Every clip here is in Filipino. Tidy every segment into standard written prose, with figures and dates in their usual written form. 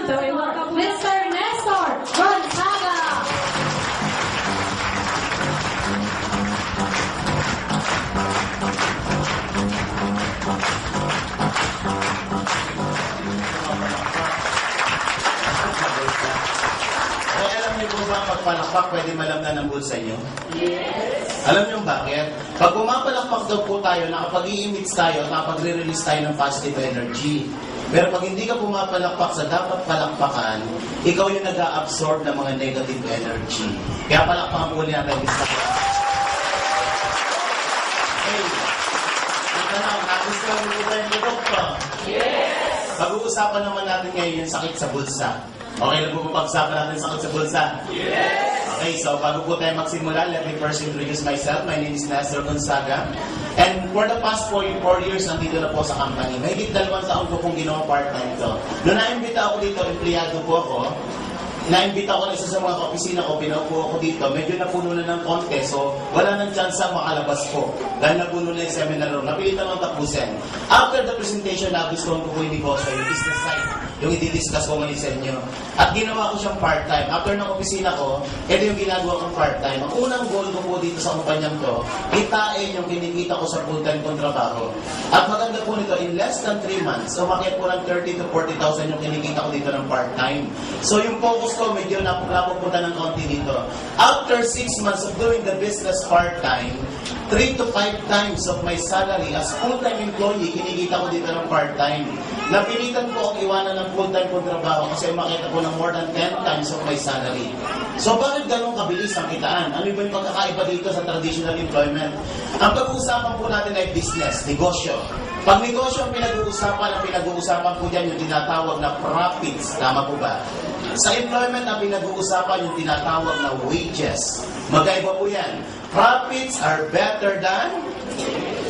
So we welcome Mr. Nestor Gonzaga. Alam niyo po ba pagpalakpak pwede malamnan ng bulsa niyo? Yes. Alam niyo bakit? Pag pumapalakpak daw po tayo, nakapag-i-emit tayo, nakapag-re-release tayo ng positive energy. Pero pag hindi ka pumapalakpak sa dapat palakpakan, ikaw yung nag-a-absorb ng mga negative energy. Kaya palakpakan po niya tayo. Hey, ito na, nagustuhan mo tayo ni Doktor. Yes! Pag-uusapan naman natin ngayon yung sakit sa bulsa. Okay na po pag-usapan natin sakit sa bulsa? Yes! Okay, so bago po tayo magsimula, let me first introduce myself. My name is Nestor Gonzaga. And for the past 4 years, nandito na po sa company. Mahigit 2 taon ko pong ginawa part-time to. Noong naimbita ako dito, empleyado po ako. Naimbita ko na isa sa mga opisina ko, pinaupo ako dito. Medyo napuno na ng konti, so wala nang chance makalabas po. Dahil napuno na yung seminar room. Napilitan ng tapusin. After the presentation, nagustuhan ko po yung negosyo, yung business side, yung i-discuss ko ngayon sa inyo. At ginawa ko siyang part-time. After ng opisina ko, ito yung ginagawa kong part-time. Ang unang goal ko po dito sa kumpanyang to, kitain yung kinikita ko sa full-time kong trabaho. At maganda po nito, in less than 3 months, umakyat po ng 30,000 to 40,000 yung kinikita ko dito ng part-time. So yung focus ko, medyo napupunta ng konti dito. After 6 months of doing the business part-time, 3 to 5 times of my salary as full-time employee, kinikita ko dito ng part-time. Napilitan ko ang iwanan ng full-time kong trabaho kasi makita ko ng more than 10 times of my salary. So bakit ganun kabilis ang kitaan? Ano ba yung pagkakaiba dito sa traditional employment? Ang pag-uusapan po natin ay business, negosyo. Pag negosyo ang pinag-uusapan po dyan yung tinatawag na profits. Tama po ba? Sa employment ang pinag-uusapan yung tinatawag na wages. Magkaiba po yan. Profits are better than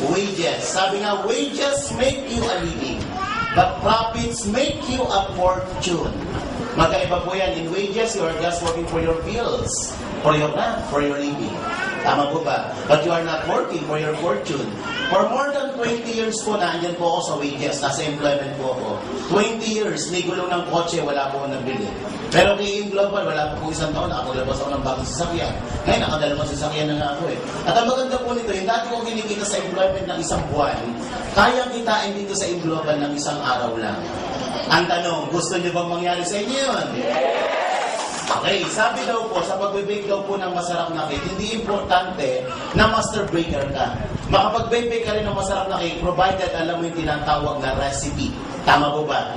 wages. Sabi nga, wages make you a living, but profits make you a fortune. Magkaiba po yan. In wages, you are just working for your bills, for your rent, for your living. Tama po ba? But you are not working for your fortune. For more than 20 years po, naandyan po ako sa wages, nasa employment po ako. 20 years, may gulong ng kotse, wala po akong nabili. Pero kay In Global, wala po isang taon, nakakulabas ako ng bagong sasakyan. Ngayon, nakadalawang sasakyan na nga ako eh. At ang maganda po nito, yung dati kong kinikita sa employment ng isang buwan, kaya kitain dito sa In Global ng isang araw lang. Ang tanong, gusto niyo bang mangyari sa inyo yun? Okay, sabi daw po, sa pag-bake daw po ng masarap na cake, hindi importante na master baker ka. Makapag-bake ka rin ng masarap na cake, provided alam mo yung tinatawag na recipe. Tama po ba?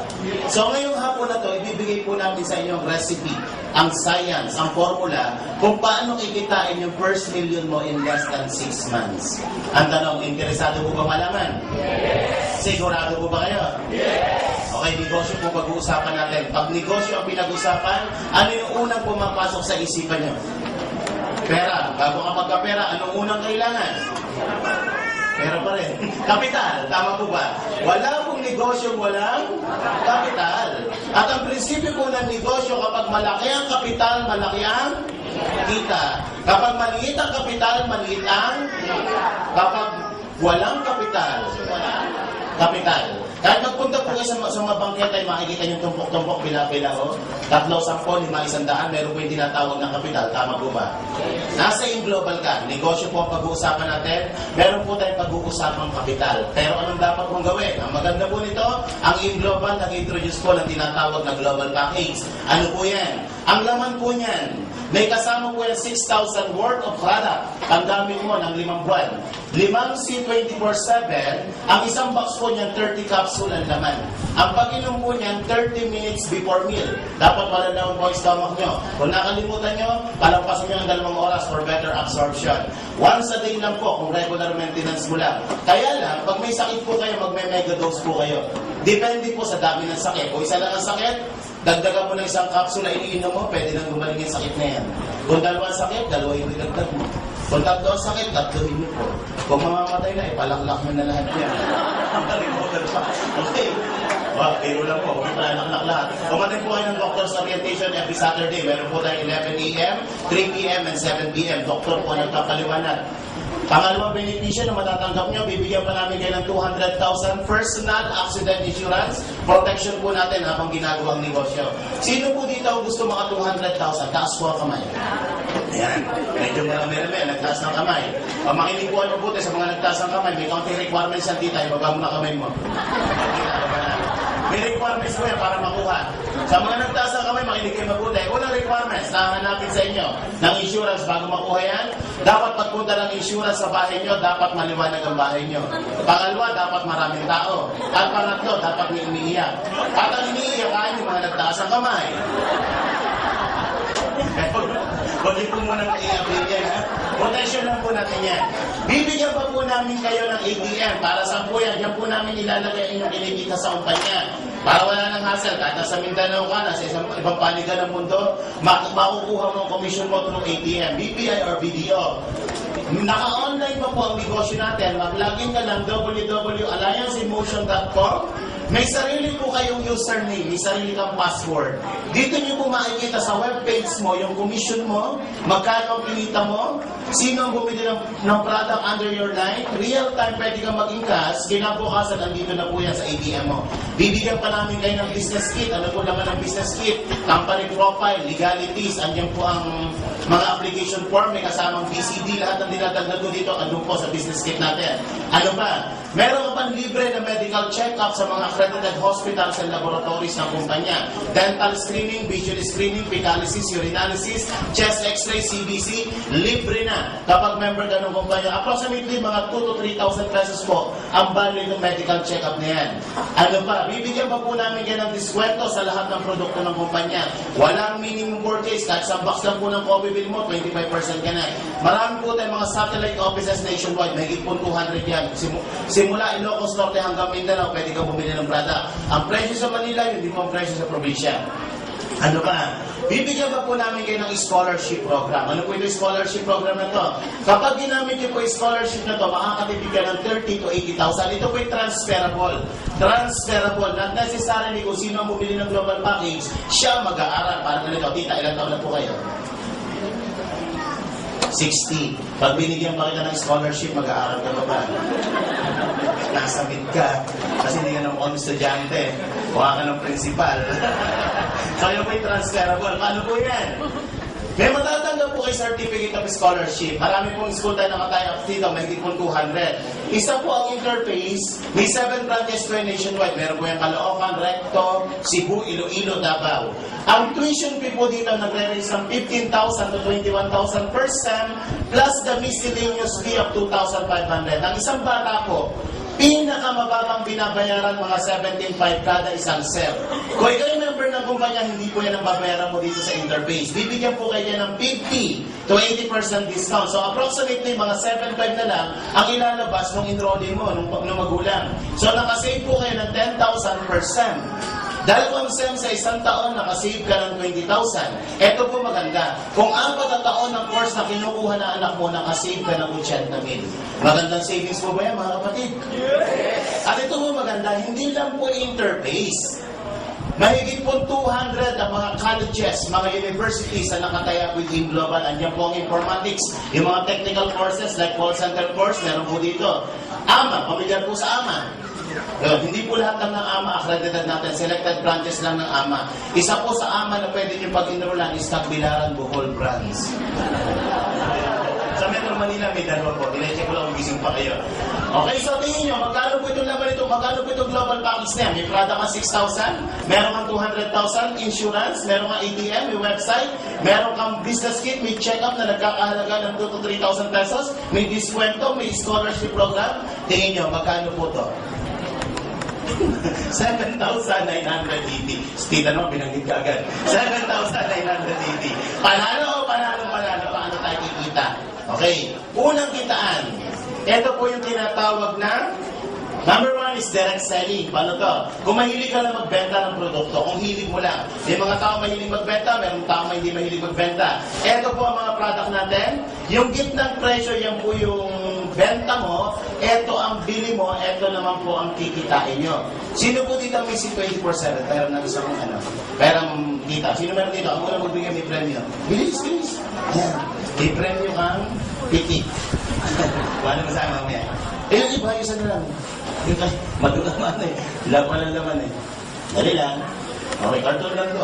So ngayong hapon na to, ibibigay po namin sa inyo ang recipe, ang science, ang formula, kung paano kikitain yung first million mo in less than 6 months. Ang tanong, interesado po ba malaman? Yes! Sigurado po ba kayo? Yes! Okay, negosyo po pag-uusapan natin. Pag negosyo ang pinag-usapan, ano yung unang pumapasok sa isipan nyo? Pera. Bago ka magkapera, anong unang kailangan? Pera pa rin. Kapital. Tama po ba? Wala pong negosyo, walang kapital. At ang prinsipyo po ng negosyo, kapag malaki ang kapital, malaki ang kita. Kapag maliit ang kapital, maliit ang kapag walang kapital, walang kapital. Kahit magpunta po kayo sa mga bangketa ay makikita yung tumpok-tumpok, bila-bila o. 3, 10, 5, 100, meron po yung tinatawag ng kapital. Tama po ba? Nasa In Global ka, negosyo po ang pag-uusapan natin, meron po tayong pag-uusapang kapital. Pero anong dapat mong gawin? Ang maganda po nito, ang In Global nag-introduce po ng tinatawag na Global Package. Ano po yan? Ang laman po niyan, may kasama po yan 6,000 worth of product. Ang dami mo ng 5 buwan. 5 C24/7, ang isang box po niyan 30 capsule ang laman. Ang pag-inom po niyan 30 minutes before meal. Dapat wala na po ang stomach nyo. Kung nakalimutan nyo, palampasan nyo ng 2 oras for better absorption. Once a day lang po kung regular maintenance mo lang. Kaya lang, pag may sakit po kayo, magme-mega dose po kayo. Depende po sa dami ng sakit. Kung isa lang ang sakit, dagdagan mo ng 1 capsule na iniinom mo, pwede nang gumaling yung sakit na yan. Kung 2 sakit, 2 yung idagdag mo. Kung 3 sakit, 3 mo po. Kung mamamatay na, ipalaklak mo na lahat yan. Okay. Well, pero lang po, huwag ipalaklak lahat. Kumatin po kayo ng doctor's orientation every Saturday. Meron po tayo 11 a.m., 3 p.m., and 7 p.m. Doktor po nagpapaliwanag. Pangalawang benepisyo na matatanggap nyo, bibigyan pa namin kayo ng 200,000 personal accident insurance protection po natin habang ginagawang negosyo. Sino po dito ang gusto maka 200,000? Taas po ang kamay. Ayan, medyo marami-rami, nagtaas ng kamay. Pag makinig po ang mabuti sa mga nagtaas ng kamay, may counting requirements yan, tita, ibaba mo na kamay mo. May requirements po yan para makuha. Sa mga nagtaas ng kamay, makinig kayo mabuti. Unang requirements na hanapin sa inyo ng insurance bago makuha yan, dapat pagpunta ng insurance sa bahay nyo, dapat maliwanag ang bahay nyo. Pangalawa, dapat maraming tao. At pangatlo, dapat may umiiyak. At ang iniiyak ay yung mga nagtaas ng kamay. Huwag po muna i-update yan, ha? Protection lang po natin yan. Bibigyan pa po namin kayo ng ATM. Para saan po yan? Yan po namin ilalagay ang inyong kinikita sa kumpanya. Para wala nang hassle. Kahit nasa Mindanao ka na, sa isang ibang panigan ng mundo, makukuha mo ang commission mo through ATM, BPI or BDO. Naka-online pa po ang negosyo natin. Mag-login ka lang www.allianceemotion.com. May sarili po kayong username, may sarili kang password. Dito nyo po makikita sa webpage mo, yung commission mo, magkano ang kinita mo, sino ang bumili ng product under your line, real time pwede kang mag-encash, kinabukasan andito na po yan sa ATM mo. Bibigyan pa namin kayo ng business kit. Ano po naman ang business kit? Company profile, legalities, andyan po ang mga application form, may kasamang BCD, lahat ng dinadagdag ko dito, andun po sa business kit natin. Ano pa? Meron ka pang libre na medical check-up sa mga accredited hospitals and laboratories ng kumpanya. Dental screening, visual screening, fecalysis, urinalysis, chest x-ray, CBC, libre na kapag member ka ng kumpanya. Approximately mga 2,000 to 3,000 pesos po ang value ng medical check-up na yan. Ano pa? Bibigyan pa po namin kayo ng diskwento sa lahat ng produkto ng kumpanya. Walang minimum purchase, kahit sa box lang po ng coffee bill mo, 25% ka na. Marami po tayong mga satellite offices nationwide, may higit po 200 yan. Simula Ilocos Norte hanggang Mindanao, pwede ka bumili ng product. Ang presyo sa Manila, yun di po ang presyo sa probinsya. Ano pa? Bibigyan pa po namin kayo ng scholarship program. Ano po yung scholarship program na to? Kapag ginamit niyo po yung scholarship na to, makakatipid ka ng 30 to 80,000. Ito po yung transferable. Transferable. Not necessarily kung sino ang bumili ng global package, siya mag-aaral. Parang ganito, tita, ilang taon na po kayo? 60. Pag binigyan pa kita ng scholarship, mag-aaral ka pa ba? Nasa mid ka. Kasi hindi ka ng on estudyante. Kuha ka ng principal. So yun po yung transferable. Paano po yan? May matatanggap po kay Certificate of Scholarship. Marami pong school tayo nakatay up dito. May higit po 200. Isa po ang interface. May 7 branches po nationwide. Meron po yung Caloocan, Recto, Cebu, Iloilo, Davao. Ang tuition fee po dito nagre-range ng 15,000 to 21,000 per sem plus the miscellaneous fee of 2,500. Ang isang bata po, pinakamababang binabayaran mga 17.5 kada isang sem. Kung ikaw yung member ng kumpanya, hindi po yan ang babayaran mo dito sa interface. Bibigyan po kayo ng 50 to 80% discount. So approximately mga 7.5 na lang ang ilalabas ng enrollee mo, nung magulang. So nakasave po kayo ng 10,000 per sem. Dalawang SEM sa isang taon, nakasave ka ng 20,000. Ito po maganda. Kung 4 na taon ng course na kinukuha na anak mo, nakasave ka ng 80,000. Magandang savings po ba yan, mga kapatid? Yes! At ito po maganda, hindi lang po interface. Mahigit po 200 ang mga colleges, mga universities na nakataya with Team Global. Andiyan po ang informatics, yung mga technical courses like call center course, meron po dito. AMA, pamilyar po sa AMA. Hindi po lahat ng AMA accredited natin, selected branches lang ng AMA. Isa po sa AMA na pwede nyo pag-enrollan is Tagbilaran, Bohol branch. Sa Metro Manila may dalawa po. Dinecheck ko lang kung gising pa kayo. Okay, so tingin nyo, magkano po itong laban ito? Magkano po itong global package na yan? May product ka 6,000, meron kang 200,000 insurance, meron kang ATM, may website, meron kang business kit, may check-up na nagkakahalaga ng 2,000 to 3,000 pesos, may diskwento, may scholarship program. Tingin nyo, magkano po ito? 7,980. Tita naman, binanggit ka agad. 7,980. Panalo o panalo? Paano tayo kikita? Okay. Unang kitaan. Ito po yung tinatawag na number 1 is direct selling. Paano to? Kung mahilig ka lang magbenta ng produkto, kung hilig mo lang. May mga tao mahilig magbenta, mayroong tao hindi mahilig magbenta. Ito po ang mga product natin. Yung gitnang presyo, yan po yung benta mo, ito ang bili mo, ito naman po ang kikitain nyo. Sino po dito may 24/7? Pero nang isang perang kita. Sino meron dito? Ang muna magbigay may premyo. Bilis. Yan. May premyo kang piki. Wala mo sa akin mamaya. Yung iba, isa na lang. Maduga man eh. Laban. Dali lang. Okay, cartoon lang to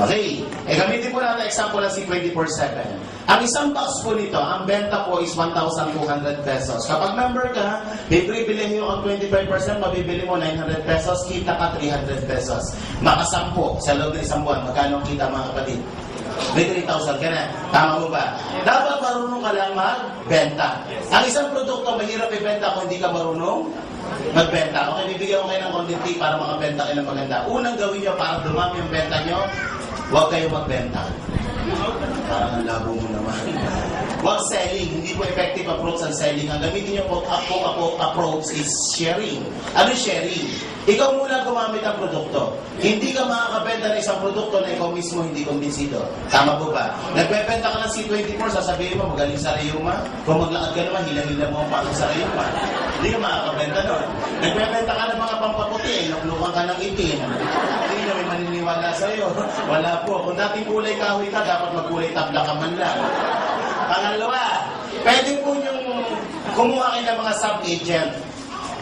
Okay. Gamitin po natin example na si 24/7. Ang isang box po nito, ang benta po is 1,200 pesos. Kapag member ka, bibili mo ang 25%, mabibili mo 900 pesos, kita ka 300 pesos. Makasampo sa loob ng isang buwan, magkano ang kita mga kapatid? May 3,000 ka na. Tama mo ba? Dapat marunong ka lang magbenta. Ang isang produkto, mahirap ibenta kung hindi ka marunong magbenta. Okay, bibigyan ko kayo ng konting tip para makabenta kayo ng maganda. Unang gawin nyo para dumami ang benta nyo, huwag kayo magbenta. Parang ang labo mo naman. Huwag selling. Hindi po effective approach ang selling. Ang gamitin nyo po approach is sharing. Ano sharing? Ikaw muna gumamit ang produkto. Hindi ka makakabenta ng isang produkto na ikaw mismo hindi kumbinsido. Tama po ba? Nagbebenta ka ng C24, sasabihin mo, magaling sa rayuma. Kung maglakad ka naman, hila-hila mo ang pangit sa rayuma. Hindi ka makakabenta nun. Nagbebenta ka ng mga pampaputi, naklukan ka ng itim. Hindi na may maniniwala sa'yo. Wala po. Kung dating kulay kahoy ka, dapat magkulay tabla ka man lang. Pangalawa, pwede po yung kumuha kayo ng mga sub-agent.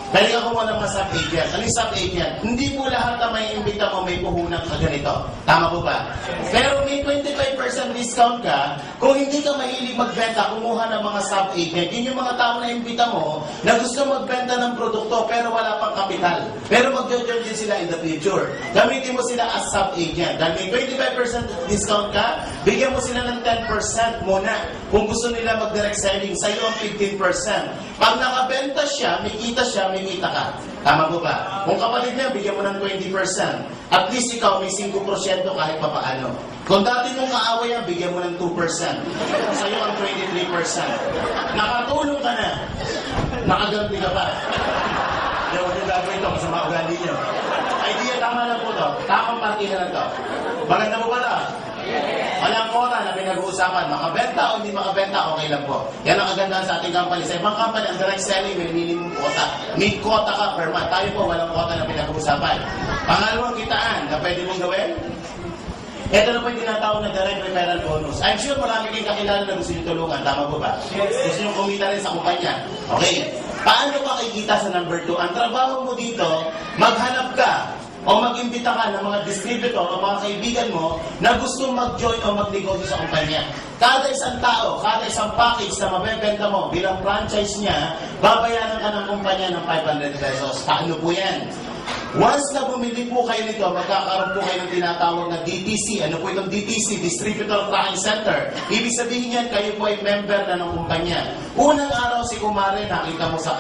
Pwede ka kumuha ng mga sub-agent. Ano yung sub-agent? Hindi po lahat na may imbita mo may puhunan ka ganito. Tama po ba? Pero may 25% discount ka. Kung hindi ka mahilig magbenta, kumuha ng mga sub-agent. Yun yung mga tao na imbita mo na gusto magbenta ng produkto pero wala pang kapital. Pero mag-join din sila in the future. Gamitin mo sila as sub-agent. Dahil may 25% discount ka, bigyan mo sila ng 10% muna. Kung gusto nila mag-direct selling, sa'yo ang 15%. Pag nakabenta siya, may kita siya, may kita ka. Tama po ba? Kung kapatid niya, bigyan mo ng 20%. At least ikaw may 5% kahit papaano. Kung dati mong kaaway yan, bigyan mo ng 2%. Sa'yo ang 23%. Nakatulong ka na. Nakaganti ka pa. Huwag yung gagawin ito kasi maugali niyo. Idea, tama lang po to. Tamang partida na to. Maganda mo ba ito? Walang quota na pinag-uusapan. Makabenta o hindi makabenta, okay lang po. Yan ang kagandahan sa ating company. Sa ibang company, ang direct selling may minimum quota. May quota ka per month. Tayo po, walang quota na pinag-uusapan. Pangalawang kitaan na pwede mong gawin, ito na po yung tinatawag na direct referral bonus. I'm sure marami kayong kakilala na gusto nyo tulungan. Tama po ba? Gusto nyo kumita rin sa kumpanya. Okay. Paano ka kikita sa number 2? Ang trabaho mo dito, maghanap ka o mag-imbita ka ng mga distributor o mga kaibigan mo na gusto mag-join o mag-negosyo sa kumpanya. Kada isang tao, kada isang package na mabebenta mo bilang franchise niya, babayaran ka ng kumpanya ng 500 pesos. Paano po yan? Once na bumili po kayo nito, magkakaroon po kayo ng tinatawag na DTC. Ano po itong DTC? Distributor Tracking Center. Ibig sabihin yan, kayo po ay member na ng kumpanya. Unang araw si Kumare, nakita mo sa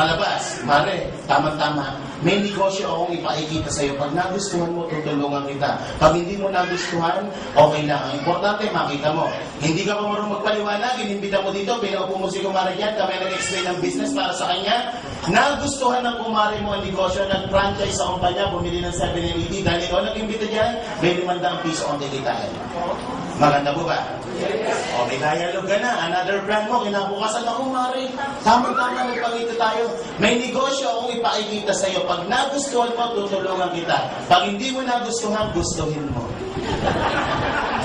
labas. Mare, tama-tama. May negosyo akong ipakikita sa iyo. Pag nagustuhan mo, tutulungan kita. Pag hindi mo nagustuhan, okay lang. Ang importante, makita mo. Hindi ka pa marunong magpaliwanag, inimbita mo dito, pinaupo mo si Kumare dyan, kami nag-explain ng business para sa kanya. Nagustuhan ng Kumare mo ang negosyo, nag-franchise sa kumpanya, bumili ng 780, dahil ikaw nag-imbita dyan, may 500 piso ang tikitain. Maganda po ba? O, may dialogue ka na. Another brand mo, kinabukasan ako, Mare. Tama-tama, nagpakita tayo. May negosyo akong ipakikita sa iyo. Pag nagustuhan mo, tutulungan kita. Pag hindi mo nagustuhan, gustuhin mo.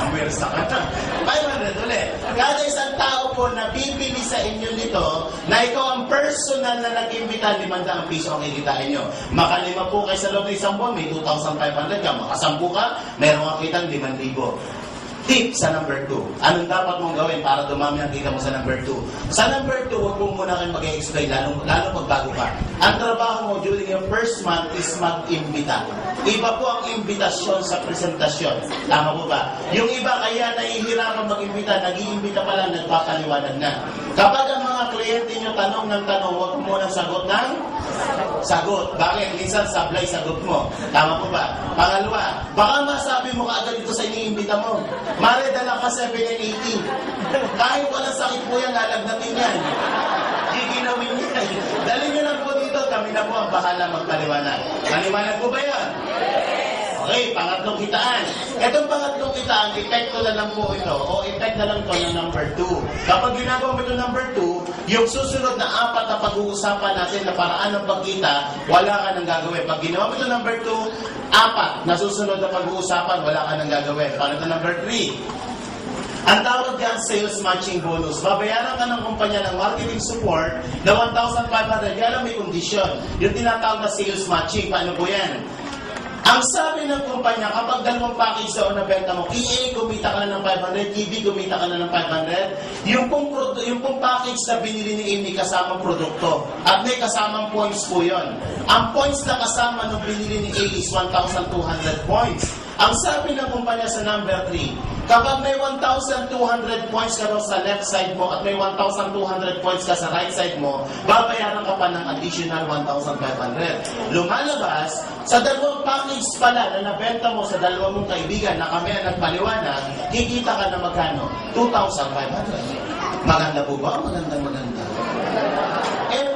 Pwersa ka na. 500 ulit. Kada isang tao po na bibili sa inyo nito, na ikaw ang personal na nag-imbita, 500 piso ang kikitain nyo. Makalima po kayo sa loob ng isang buwan, may 2,500 ka. Makasampu ka, meron kang kitang 5,000. Tip sa number 2. Anong dapat mong gawin para dumami ang kita mo sa number 2? Sa number 2, huwag mo muna kayo mag-explain, lalo pag bago ka. Ang trabaho mo during your first month is mag-imbita. Iba po ang imbitasyon sa presentasyon. Tama po ba? Yung iba kaya nahihirapan mag-imbita, nag-iimbita pa lang, nagpapaliwanag na. Kapag ang mga kliyente nyo tanong ng tanong, huwag mo munang sagot ng sagot. Bakit? Minsan sablay sagot mo. Tama po ba? Pangalawa, baka masabi mo kaagad ito sa iniimbita mo. Mare, dala ka 780. Kahit walang sakit po yan, lalagnatin yan. Giginawin niya. Dali nyo lang po dito, kami na po ang bahala magpaliwanag. Maliwanag po ba yan? Okay, pangatlong kitaan. Itong pangatlong kitaan, epekto na lang po ito, o effect na lang ito ng number 2. Kapag ginagawa mo ito number 2, yung susunod na 4 na pag-uusapan natin na paraan ng pagkita, wala ka nang gagawin. Pag ginawa mo ito number 2, 4 na susunod na pag-uusapan, wala ka nang gagawin. Paano ito number 3? Ang tawag dyan, sales matching bonus. Babayaran ka ng kumpanya ng marketing support na 1,500. Kaya lang may kondisyon. Yung tinatawag na sales matching, paano po yan? Ang sabi ng kumpanya, kapag dalawang package daw na benta mo, EA kumita ka na ng 500, EB kumita ka na ng 500, yung pong package na binili ni Amy kasamang produkto. At may kasamang points po yun. Ang points na kasama nung binili ni A is 1,200 points. Ang sabi ng kumpanya sa number 3, kapag may 1,200 points ka daw sa left side mo at may 1,200 points ka sa right side mo, babayaran ka pa ng additional 1,500. Lumalabas, sa dalawang package pala na nabenta mo sa dalawang mong kaibigan na kami ang nagpaliwanag, kikita ka na magkano? 2,500. Maganda po ba? Maganda.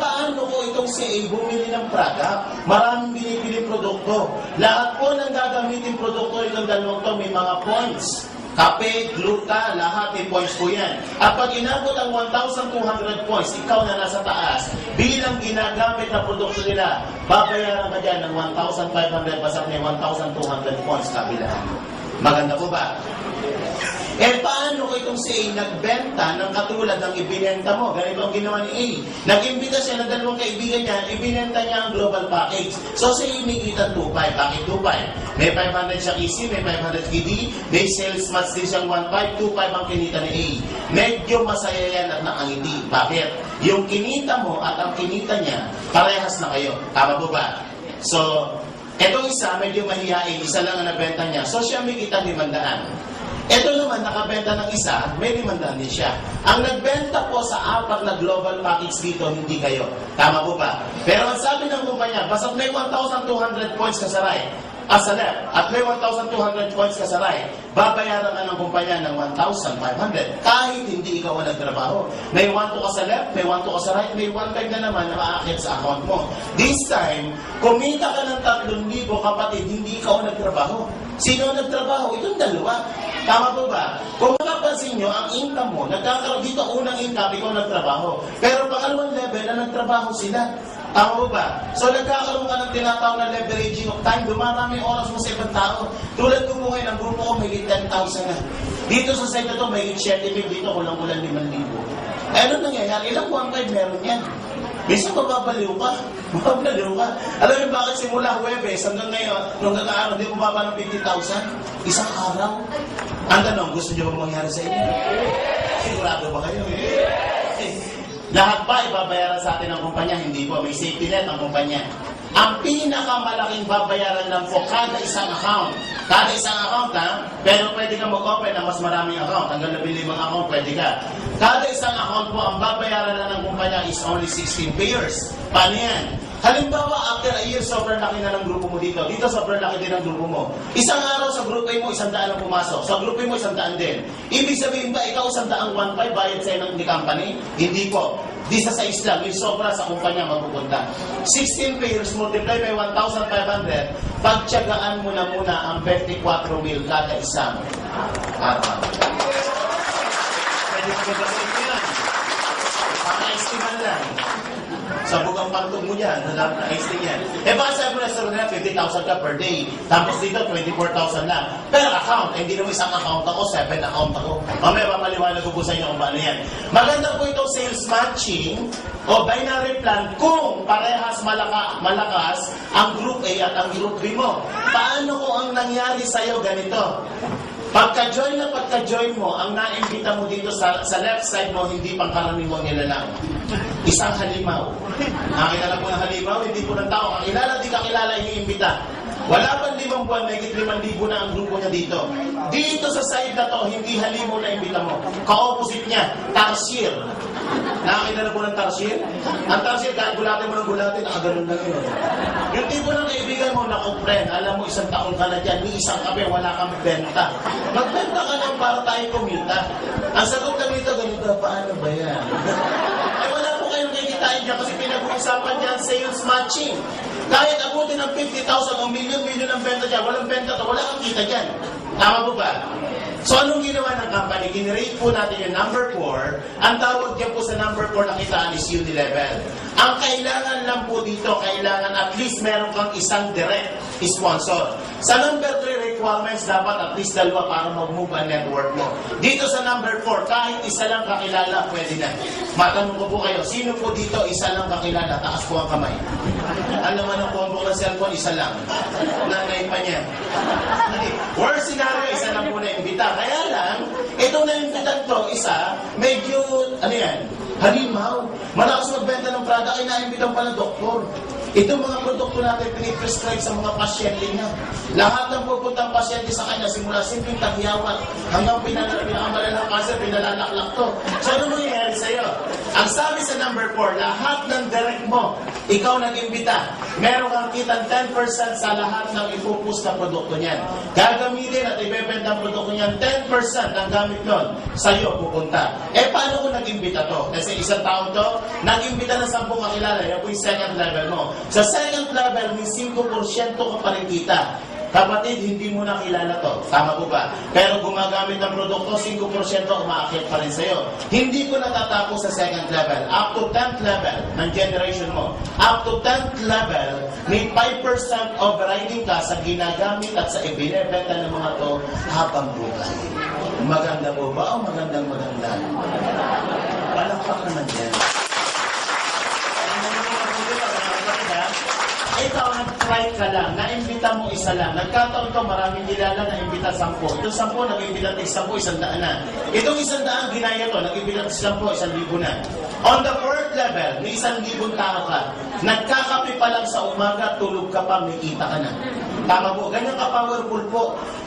Paano ko itong si A bumili ng product? Maraming binibili produkto. Lahat po ng gagamitin produkto ng dalawang to may mga points. Kape, gluta, lahat may points po yan. At pag inabot ang 1,200 points, ikaw na nasa taas, bilang ginagamit na produkto nila, babayaran ka dyan ng 1,500 basta may 1,200 points kabilaan. Maganda po ba? Paano ko itong si A nagbenta ng katulad ng ibinenta mo? Ganito ang ginawa ni A. Nag-imbita siya ng dalawang kaibigan niya, ibinenta niya ang global package. So si A may kita 2,500. Bakit 2,500? May 500 siya easy, may 500 KD, may sales match din siyang 1,500, 2,500 ang kinita ni A. Medyo masaya yan at nakangiti. Bakit? Yung kinita mo at ang kinita niya, parehas na kayo. Tama po ba? So, etong isa, medyo mahihain, isa lang ang nabenta niya. So siya may kita 500. Ito naman, nakabenta ng isa, may 500 din siya. Ang nagbenta po sa 4 na global package dito, hindi kayo. Tama po ba? Pero ang sabi ng kumpanya, basta may 1,200 points ka sa right, sa left, at may 1,200 points ka sa right, babayaran ka ng kumpanya ng 1,500. Kahit hindi ikaw ang nagtrabaho. May 1,200 ka sa left, may 1,200 ka sa right, may 1,500 na naman na maaakit sa account mo. This time, kumita ka ng 3,000 kapatid, hindi ikaw ang nagtrabaho. Sino ang nagtrabaho? Itong dalawa. Tama po ba? Kung makapansin nyo, ang income mo, nagkakaroon dito unang income, ikaw nagtrabaho. Pero pangalawang level na nagtrabaho sila. Tama po ba? So nagkakaroon ka ng tinatawag na leveraging of time, dumarami oras mo sa ibang tao. Tulad ko po ngayon, ang grupo ko may 10,000 na. Dito sa site na to, may 7,000, dito kulang-kulang 5,000. Ano nangyayari? Ilang 1,500 meron yan? Minsan mababaliw ka. Alam niyo bakit simula Huwebes hanggang ngayon, nung kakaaraw, hindi mo baba ng 50,000? Isang araw? Ang tanong, gusto niyo ba mangyari sa inyo? Sigurado ba kayo? Lahat ba ibabayaran sa atin ng kumpanya? Hindi po. May safety net ang kumpanya. Ang pinakamalaking babayaran lang po kada isang account. Kada isang account, ha? Pero pwede ka mag-open ng mas maraming account. Hanggang 15 account, pwede ka. Kada isang account po, ang babayaran lang ng kumpanya is only 16 payers. Paano yan? Halimbawa, after a year, sobrang laki na ng grupo mo dito. Dito, sobrang laki din ng grupo mo. Isang araw sa grupo mo, 100 ang pumasok. Sa grupo mo, 100 din. Ibig sabihin ba, ikaw 100 1,500 bayad sa'yo ng company? Hindi po. Di sa size lang, yung sobra sa kumpanya mapupunta. 16 payers multiply by 1,500, pagtyagaan mo na muna ang 24,000 kada isang araw. Pwede ko ba sa inyo yan? Pang-estiman lang. Sabog ang pantog mo dyan, nadami na icing yan. Baka sa restaurant na 50,000 ka per day. Tapos dito, 24,000 lang. Per account, hindi naman isang account ako, 7 account ako. Mamaya papaliwanag ko po sa inyo kung paano yan. Maganda po itong sales matching o binary plan kung parehas malakas ang group A at ang group B mo. Paano kung ang nangyari sa'yo ganito? Pagka-join mo, ang naimbita mo dito sa left side mo, hindi pangkaraniwang nilalang. Isang halimaw. Nakakilala po ng halimaw, hindi po ng tao. Kakilala, di kakilala, iniimbita. Wala pang 5 buwan, may 5,000 na ang grupo niya dito. Dito sa side na to, hindi halimaw na imbita mo. Ka-opposite niya, tarsier. Nakakilala po ng tarsier? Ang tarsier, kahit gulatin mo ng gulatin, nakaganon lang yun. Yung tipo ng kaibigan mo, naku-friend, alam mo, 1 taon ka na dyan, ni isang kape, wala kang benta. Magbenta ka lang para tayo kumita. Ang sagot kami ito, ganito, paano ba yan? Ay, wala po kayong kikitain dyan kasi pinag-uusapan dyan sales matching. Kahit abutin ng 50,000 o milyon-milyon ang benta dyan, walang benta to, wala kang kita dyan. Tama po ba? So anong ginawa ng company? Ginrate po natin yung number 4. Ang tawag dyan po sa number 4 na kitaan is unilevel. Ang kailangan lang po dito, kailangan at least meron kang isang direct sponsor. Sa number 3, requirements, dapat at least 2 para mag-move ang network mo. Dito sa number 4, kahit isa lang kakilala, pwede na. Matanong ko po kayo, sino po dito isa lang kakilala? Taas po ang kamay. Ano naman ang combo ng cellphone? Isa lang. Nanay pa niya. Worst scenario, isa lang po na-imbita. Kaya lang, itong na-imbitan to, isa, medyo, ano yan, halimaw. Malakas magbenta ng product, ay na-imbitan pa ng doktor. Itong mga produkto natin piniprescribe sa mga pasyente niya. Lahat ng pupuntang pasyente sa kanya, simula simpleng tagyawat hanggang pinakamalalang cancer, pinalalaklak to. So ano mangyayari sa'yo? Ang sabi sa number 4, lahat ng direct mo, ikaw nag-imbita, meron kang kitang 10% sa lahat ng ipupus na produkto niyan. Gagamitin at ibebenta ang produkto niyan, 10% ng gamit nun sa'yo pupunta. Paano kung nag-imbita to? Kasi isang tao to, nag-imbita ng 10 kakilala, yan po yung second level mo. Sa second level, may 5% ka pa rin kita. Kapatid, hindi mo na kilala to. Tama po ba? Pero gumagamit ng produkto, 5% umaakyat pa rin sa'yo. Hindi ko natatapos sa second level. Up to 10th level ng generation mo. Up to 10th level, may 5% overriding ka sa ginagamit at sa ibinebenta ng mga to habang buhay. Maganda po ba? O magandang maganda? Palakpak naman yan. Ikaw, nag-try ka lang, na-imbita mo isa lang. Nagkataon to, maraming kilala, na-imbita 10. Itong 10, nag-imbita 10, 100 na. Itong 100, ginaya to, nag-imbita 10, 1,000 na. On the 4th level, may 1,000 tao ka. Nagkakape pa lang sa umaga, tulog ka pa, may kita ka na. Tama po, ganyan ka-powerful po.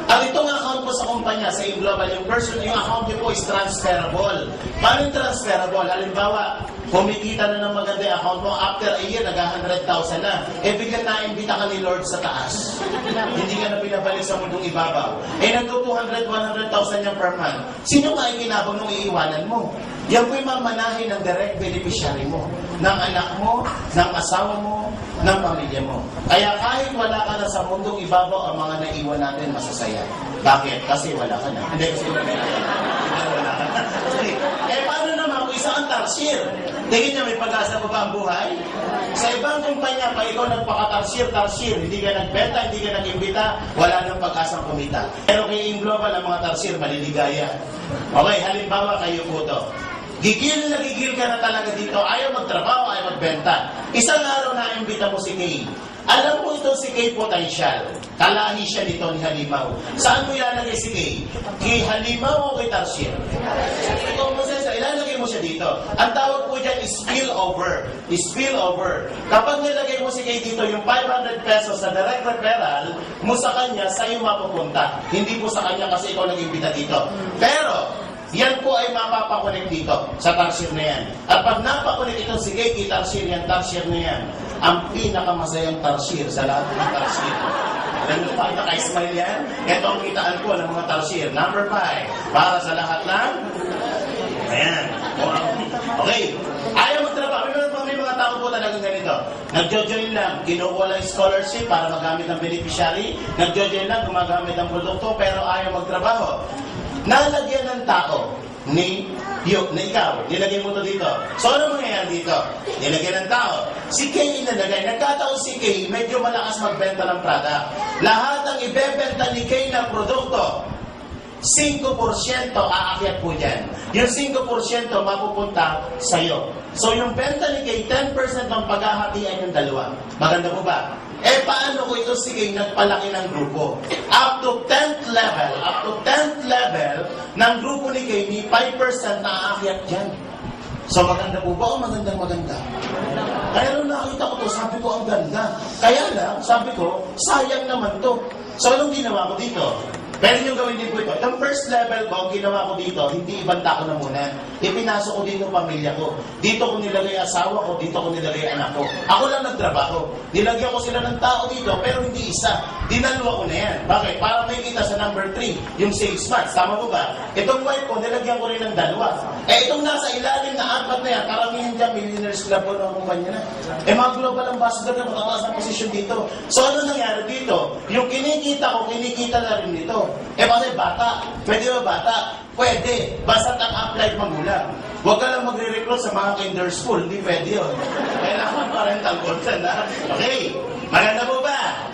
At itong account mo sa kumpanya, sa global, yung account niyo po is transferable. Paano yung transferable? Halimbawa, kumikita na ng maganda yung account mo, after a year, nag-100,000 na. Biglang na-imbita ka ni Lord sa taas. Hindi ka na pinabalik sa mundong ibabaw. Nag-200,000, 100,000 yan per month. Sino maikinabang nung iiwanan mo? Yan po yung mamanahin ng direct beneficiary mo. Ng anak mo, ng asawa mo, ng pamilya mo. Kaya kahit wala ka na sa mundong ibabaw, ang mga naiwan natin masasaya. Bakit? Kasi wala ka na. Hindi, kasi wala ka na. Paano naman kung isa kang tarsier? Tingin niya, may pag-asa pa ba ang buhay? Sa ibang kumpanya, pa ikaw nagpaka-tarsier, hindi ka nagbenta, hindi ka nag-imbita, wala nang pag-asang kumita. Pero kay Global, ang mga tarsier, maliligaya. Okay, halimbawa kayo po to. Gigil na gigil ka na talaga dito, ayaw magtrabaho, ayaw magbenta. Isang araw na imbita mo si Kay. Alam mo ito si Kay Potential. Kalahi siya dito ni Halimaw. Saan mo ilalagay si Kay? Kay Halimaw o kay Tarsier? Ikaw mo siya, ilalagay mo siya dito. Ang tawag po dyan is spillover. Spillover. Kapag nilagay mo si Kay dito, yung 500 pesos sa direct referral mo sa kanya, sa'yo mapupunta. Hindi po sa kanya kasi ikaw nag-imbita dito. Pero, yan po ay mapapakunik dito sa tarsier na yan. At pag napakunik itong si Kay tarsier yan, tarsier na yan, ang pinakamasayang tarsier sa lahat ng tarsier. Alam mo pa, naka-smile yan? Ito ang kitaan ko ng mga tarsier. Number 5, para sa lahat ng... Ayan. Okay. Ayaw magtrabaho. May mga tao po talagang ganito. Nagjo-join lang, kinukuha lang scholarship para magamit ng beneficiary. Nagjo-join lang, gumagamit ng produkto, pero ayaw magtrabaho. Nalagyan ng tao ni ikaw, nilagay mo to dito. So ano mangyayari dito? Nilagyan ng tao. Si Kay inalagay. Nagkataon si Kay, medyo malakas magbenta ng product. Lahat ng ibebenta ni Kay na produkto, 5% aakyat po dyan. Yung 5% mapupunta sa'yo. So yung benta ni Kay, 10% ng paghahatian yung dalawa. Maganda po ba? Paano ko ito sige nagpalaki ng grupo? Up to 10th level ng grupo ni Kay, may 5% na aakyat dyan. So maganda po ba o magandang maganda? Kaya nung nakita ko to, sabi ko ang ganda. Kaya lang, sabi ko, sayang naman to. So anong ginawa ko dito? Pero yung gawin din po ito, yung first level ko, ginawa ko dito, hindi ibanta ko na muna. Ipinasok ko dito pamilya ko. Dito ko nilagay asawa ko, dito ko nilagay anak ko. Ako lang nagtrabaho. Nilagyan ko sila ng tao dito, pero hindi isa. Dinalwa ko na yan. Bakit? Para may kita sa number 3, yung sales match. Tama ko ba? Itong wife ko, nilagyan ko rin ng dalawa. Itong nasa ilalim na 4 na yan, karamihan dyan, millionaires club ko ng kumpanya na. Mga global ambassador na matataas na posisyon dito. So ano nangyari dito? Yung kinikita ko, kinikita na rin dito. Kasi bata. Pwede ba bata? Pwede. Basta ang-apply magulang. Huwag ka lang magre-recruit sa mga kinder school. Hindi pwede yun. Kailangan parental consent, ha? Okay. Maganda po ba?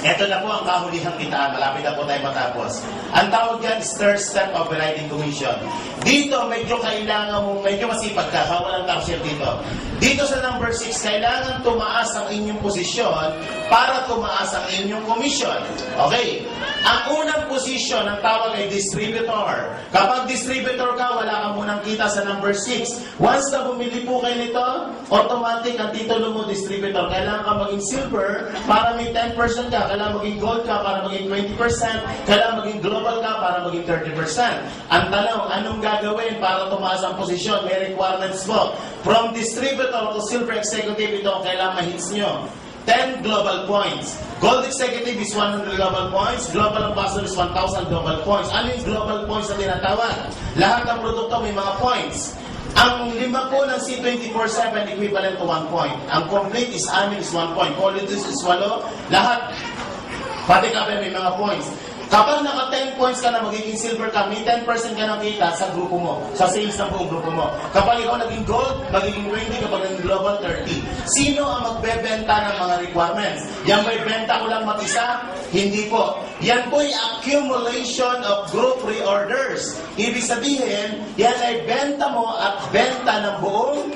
Ito na po ang kahulihang kitaan. Malapit na po tayo matapos. Ang tawag dyan is third step of overriding commission. Dito, medyo kailangan mo, medyo masipag ka, walang cashier dito. Dito sa number 6, kailangan tumaas ang inyong posisyon para tumaas ang inyong commission. Okay. Ang unang posisyon ng tawag ay distributor. Kapag distributor ka, wala ka munang kita sa number 6. Once na bumili po kayo nito, automatic ang titulo mo distributor. Kailangan ka maging silver para may 10% ka. Kailangan maging gold ka para maging 20%. Kailangan maging global ka para maging 30%. Ang tanong, anong gagawin para tumaas ang posisyon? May requirements po. From distributor to silver executive, ito ang kailangan ma-hits nyo. 10 global points. Gold executive is 100 global points. Global ambassador is 1,000 global points. Ano yung global points na tinatawag? Lahat ng produkto may mga points. Ang 5 po ng C24/7 equivalent to 1 point. Ang complete is 6 is 1 point. Quality is 8. Lahat, pati ka may mga points. Kapag naka 10 points ka na magiging silver ka, may 10% ka ng kita sa grupo mo, sa sales ng buong grupo mo. Kapag ikaw naging gold, magiging 20, kapag naging global, 30. Sino ang magbebenta ng mga requirements? Yan ba'y benta ko lang mag-isa? Hindi po. Yan po'y accumulation of group reorders. Ibig sabihin, yan ay benta mo at benta ng buong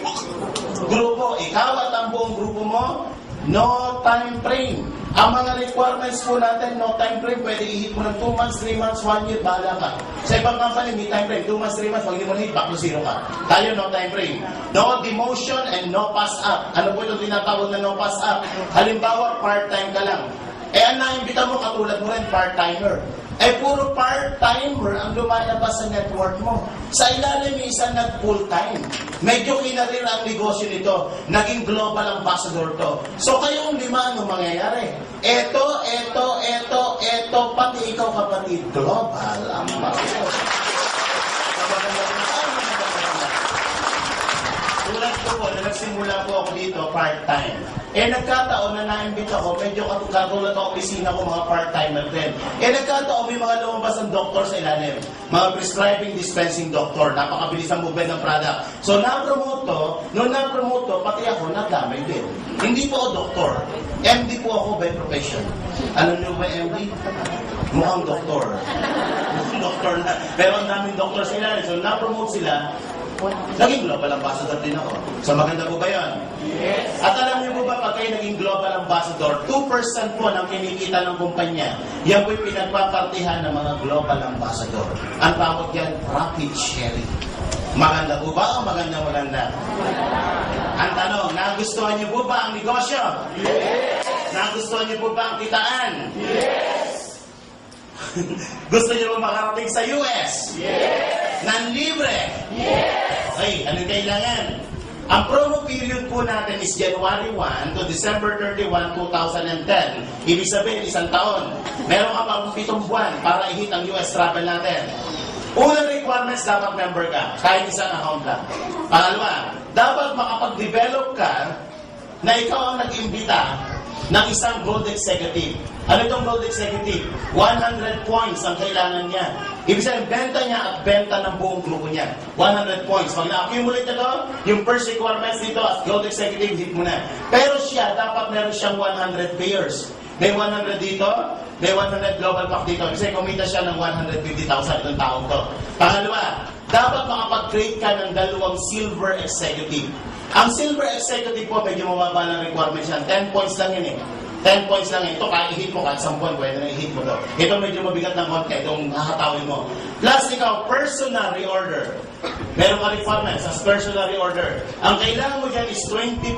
grupo. Ikaw at ang buong grupo mo, no time frame. Ang mga requirements po natin, no time frame, pwede i-hit mo ng 2 months, 3 months, 1 year, bahala ka. Sa ibang company, may time frame, 2 months, 3 months, pag hindi mo hit, back to zero ka. Tayo, no time frame. No demotion and no pass up. Ano po itong tinatawag na no pass up? Halimbawa, part-time ka lang. Ang naimbita mo, katulad mo rin, part-timer. Puro part-timer ang lumalabas sa network mo. Sa ilalim, may isang nag-full-time. Medyo kinarir ang negosyo nito. Naging global ambassador to. So kayong 5, ano mangyayari? Eto, pati ikaw kapatid, global ambassador. Tulad ko po, nagsimula po ako dito, part-time. Nagkataon na na-invite ako, medyo katulad ako, opisina ko, mga part-timer din. Nagkataon, may mga lumabas ng doktor sa ilalim. Mga prescribing, dispensing doktor. Napakabilis ang movement ng product. So, na-promote to, nung na-promote to, pati ako, nadamay din. Hindi po ako doktor. MD po ako by profession. Alam niyo ba MD? Mukhang doktor. Mukhang doktor na. Pero ang daming doktor sa ilalim. So, na-promote sila. Naging global ambassador din ako. So maganda po ba yun? Yes. At alam niyo po ba, pag kayo naging global ambassador, 2% po ng kinikita ng kumpanya, yan po'y pinagpapartihan ng mga global ambassador. Ang tawag yan, profit sharing. Maganda po ba o maganda? Ang tanong, nagustuhan niyo po ba ang negosyo? Yes. Nagustuhan niyo po ba ang kitaan? Yes. Gusto niyo ba makarating sa US? Yes. Nanlibre? Yes. Okay, anong kailangan? Ang promo period po natin is January 1 to December 31, 2010. Ibig sabihin, 1 taon. Meron ka pang 7 buwan para i-hit ang US travel natin. Unang requirements, dapat member ka. Kahit isang account lang. Pangalawa, dapat makapag-develop ka na ikaw ang nag-imbita ng isang gold executive. Ano itong gold executive? 100 points ang kailangan niya. Ibig sabihin, benta niya at benta ng buong grupo niya. 100 points. Pag na-accumulate na to, yung first requirements dito as gold executive, hit mo na. Pero siya, dapat meron siyang 100 payers. May 100 dito, may 100 global pack dito. Ibig sabihin, kumita siya ng 150,000 itong taong to. Pangalawa, dapat makapag-create ka ng 2 silver executive. Ang silver executive po, medyo mababa ng requirements yan. 10 points lang yun eh. 10 points lang ito, kahit i-hit mo, kahit 10 point, pwede na i-hit mo to. Ito medyo mabigat ng konti, itong hahatawin mo. Plus, ikaw, personal reorder. Meron ka requirements as personal reorder. Ang kailangan mo dyan is 24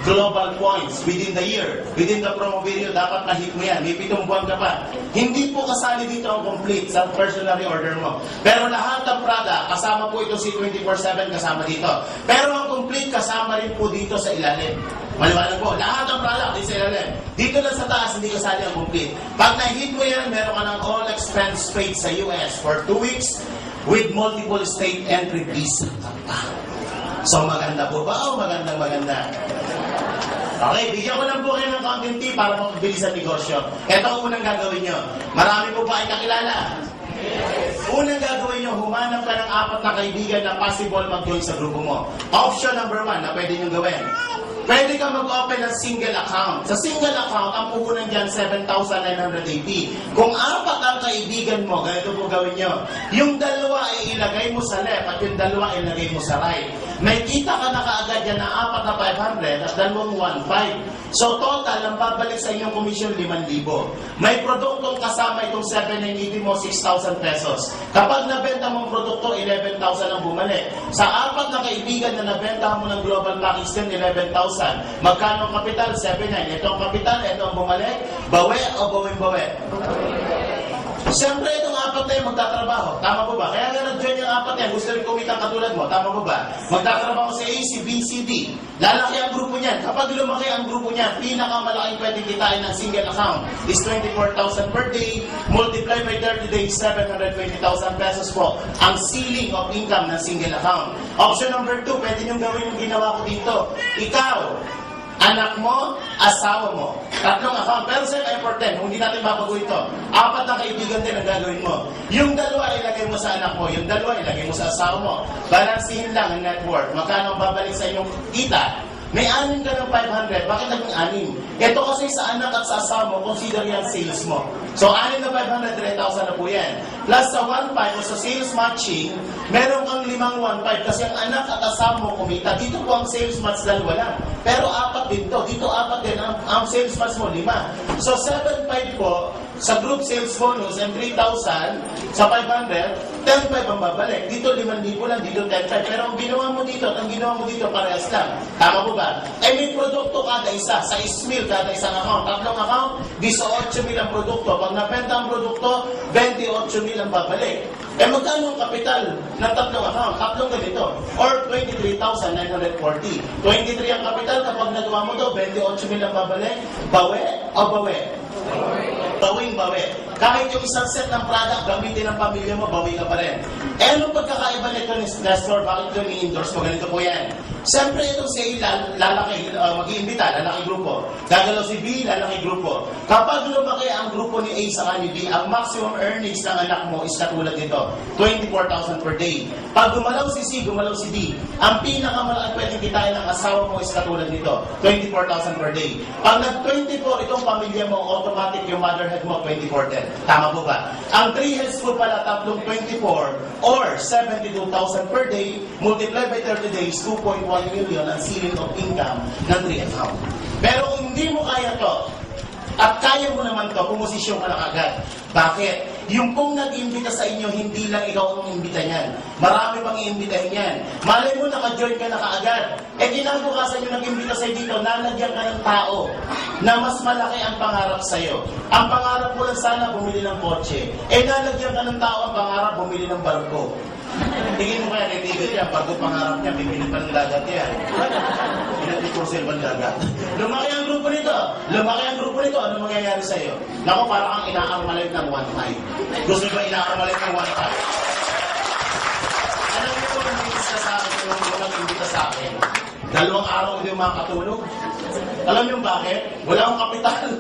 global points within the year. Within the promo period, dapat na-hit mo yan. May 7 buwan ka pa. Hindi po kasali dito ang complete sa personal reorder mo. Pero lahat ng product, kasama po ito si 24/7 kasama dito. Pero ang complete kasama rin po dito sa ilalim. Maliwanag po, lahat ng product dito sa ilalim. Dito lang sa taas, hindi kasali ang complete. Pag na-hit mo yan, meron ka ng all expense paid sa US for 2 weeks with multiple state entry visa. So maganda po ba o maganda? Okay, bigyan ko lang po kayo ng content tip para mapabilis ang negosyo. Ito ang unang gagawin nyo. Marami po ba ay kakilala? Yes. Unang gagawin nyo, humanap ka ng 4 na kaibigan na possible mag-join sa grupo mo. Option number 1 na pwede nyo gawin. Pwede ka mag-open ng single account. Sa single account, ang puhunan dyan, 7,980. Kung apat ang kaibigan mo, ganito po gawin nyo. Yung dalawa ay ilagay mo sa left at yung dalawa ay ilagay mo sa right. May kita ka na kaagad yan na apat na 500 at dalawang 1,500. So total, ang babalik sa inyong komisyon, 5,000. May produktong kasama itong 7,980 mo, 6,000 pesos. Kapag nabenta mong produkto, 11,000 ang bumalik. Sa apat na kaibigan na nabenta mo ng global package din, 11,000. Magkano ang kapital? 7,900. Ito ang kapital, ito ang bumalik. Bawi o bawing-bawi? Siyempre, itong apat na yung magtatrabaho. Tama po ba? Kaya nga nag-join yung apat yan. Gusto rin kumita katulad mo. Tama po ba? Magtatrabaho sa A, C, B, C, D. Lalaki ang grupo niyan. Kapag lumaki ang grupo niyan, pinakamalaking pwede kitain ng single account is 24,000 per day. Multiply by 30 days, 720,000 pesos po. Ang ceiling of income ng single account. Option number 2, pwede niyong gawin yung ginawa ko dito. Ikaw, anak mo, asawa mo. Tatlong account. Pero sir, important. Kung hindi natin mabago ito, apat na kaibigan din ang gagawin mo. Yung dalawa ilagay mo sa anak mo. Yung dalawa ilagay mo sa asawa mo. Balansihin lang ang net worth. Magkano ang babalik sa inyong kita? May 6 ka ng 500. Bakit naging 6? Ito kasi sa anak at sa asawa mo, consider yan sales mo. So, 6 na 500, 3,000 na po yan. Plus sa 1,500 o sa sales matching, meron kang 5 1,500 kasi ang anak at asawa mo kumita. Dito po ang sales match dalawa lang. Pero apat din to. Dito apat din. Ang sales match mo, 5. So, 7,500 po sa group sales bonus and 3,000 sa 500, 10,500 ang babalik. Dito 5,000 lang, dito 10,500. Pero ang ginawa mo dito at ang ginawa mo dito parehas lang. Tama po ba? Eh may produkto kada isa. Sa 6,000 kada isang account. Tatlong account, 18,000 ang produkto. Pag nabenta ang produkto, 28,000 ang babalik. Eh magkano ang kapital ng tatlong account? Tatlong ganito. Or 23,940. 23 ang kapital. Kapag nagawa mo to, 28,000 ang babalik. Bawi o bawi? Bawing-bawi. Kahit yung isang set ng product, gamitin ng pamilya mo, bawi ka pa rin. Eh, anong pagkakaiba nito ni Nestor? Bakit ito ni-endorse mo? Ganito po yan. Siyempre, itong si A, lalaki, mag-iimbita, lalaki grupo. Gagalaw si B, lalaki grupo. Kapag lumaki ang grupo ni A sa ni B, ang maximum earnings ng anak mo is katulad nito, 24,000 per day. Pag gumalaw si C, gumalaw si D, ang pinakamalaki pwedeng kitain ng asawa mo is katulad nito, 24,000 per day. Pag nag-24 itong pamilya mo, automatic yung motherhead mo, 24,10. Tama po ba? Ang 3 heads po pala, tatlong 24 or 72,000 per day, multiply by 30 days, 2.1 million ang ceiling of income ng 3 account. Pero kung hindi mo kaya to, at kaya mo naman to, pumosisyon ka na agad. Bakit? Yung kung nag-imbita sa inyo, hindi lang ikaw ang imbita niyan. Marami pang iimbitahin yan. Malay mo, naka-join ka na kaagad. Eh, kinabukasan yung nag-imbita sa'yo dito, nalagyan ka ng tao na mas malaki ang pangarap sa'yo. Ang pangarap mo lang sana, bumili ng kotse. Eh, nalagyan ka ng tao, ang pangarap, bumili ng barko. Tingin mo kaya kaibigan niya, bago pangarap niya, bibili pa ng dagat yan. Pinag-i-cruisel ba ng dagat? Lumaki ang grupo nito. Lumaki ang grupo nito. Ano mangyayari sa'yo? Naku, parang kang inaarmalite ng 1,500. Gusto ba inaarmalite ng 1,500? Alam niyo po, namilis ka sa akin yung nag-imbita sa akin. 2 araw hindi yung makakatulog. Alam niyo bakit? Wala akong kapital.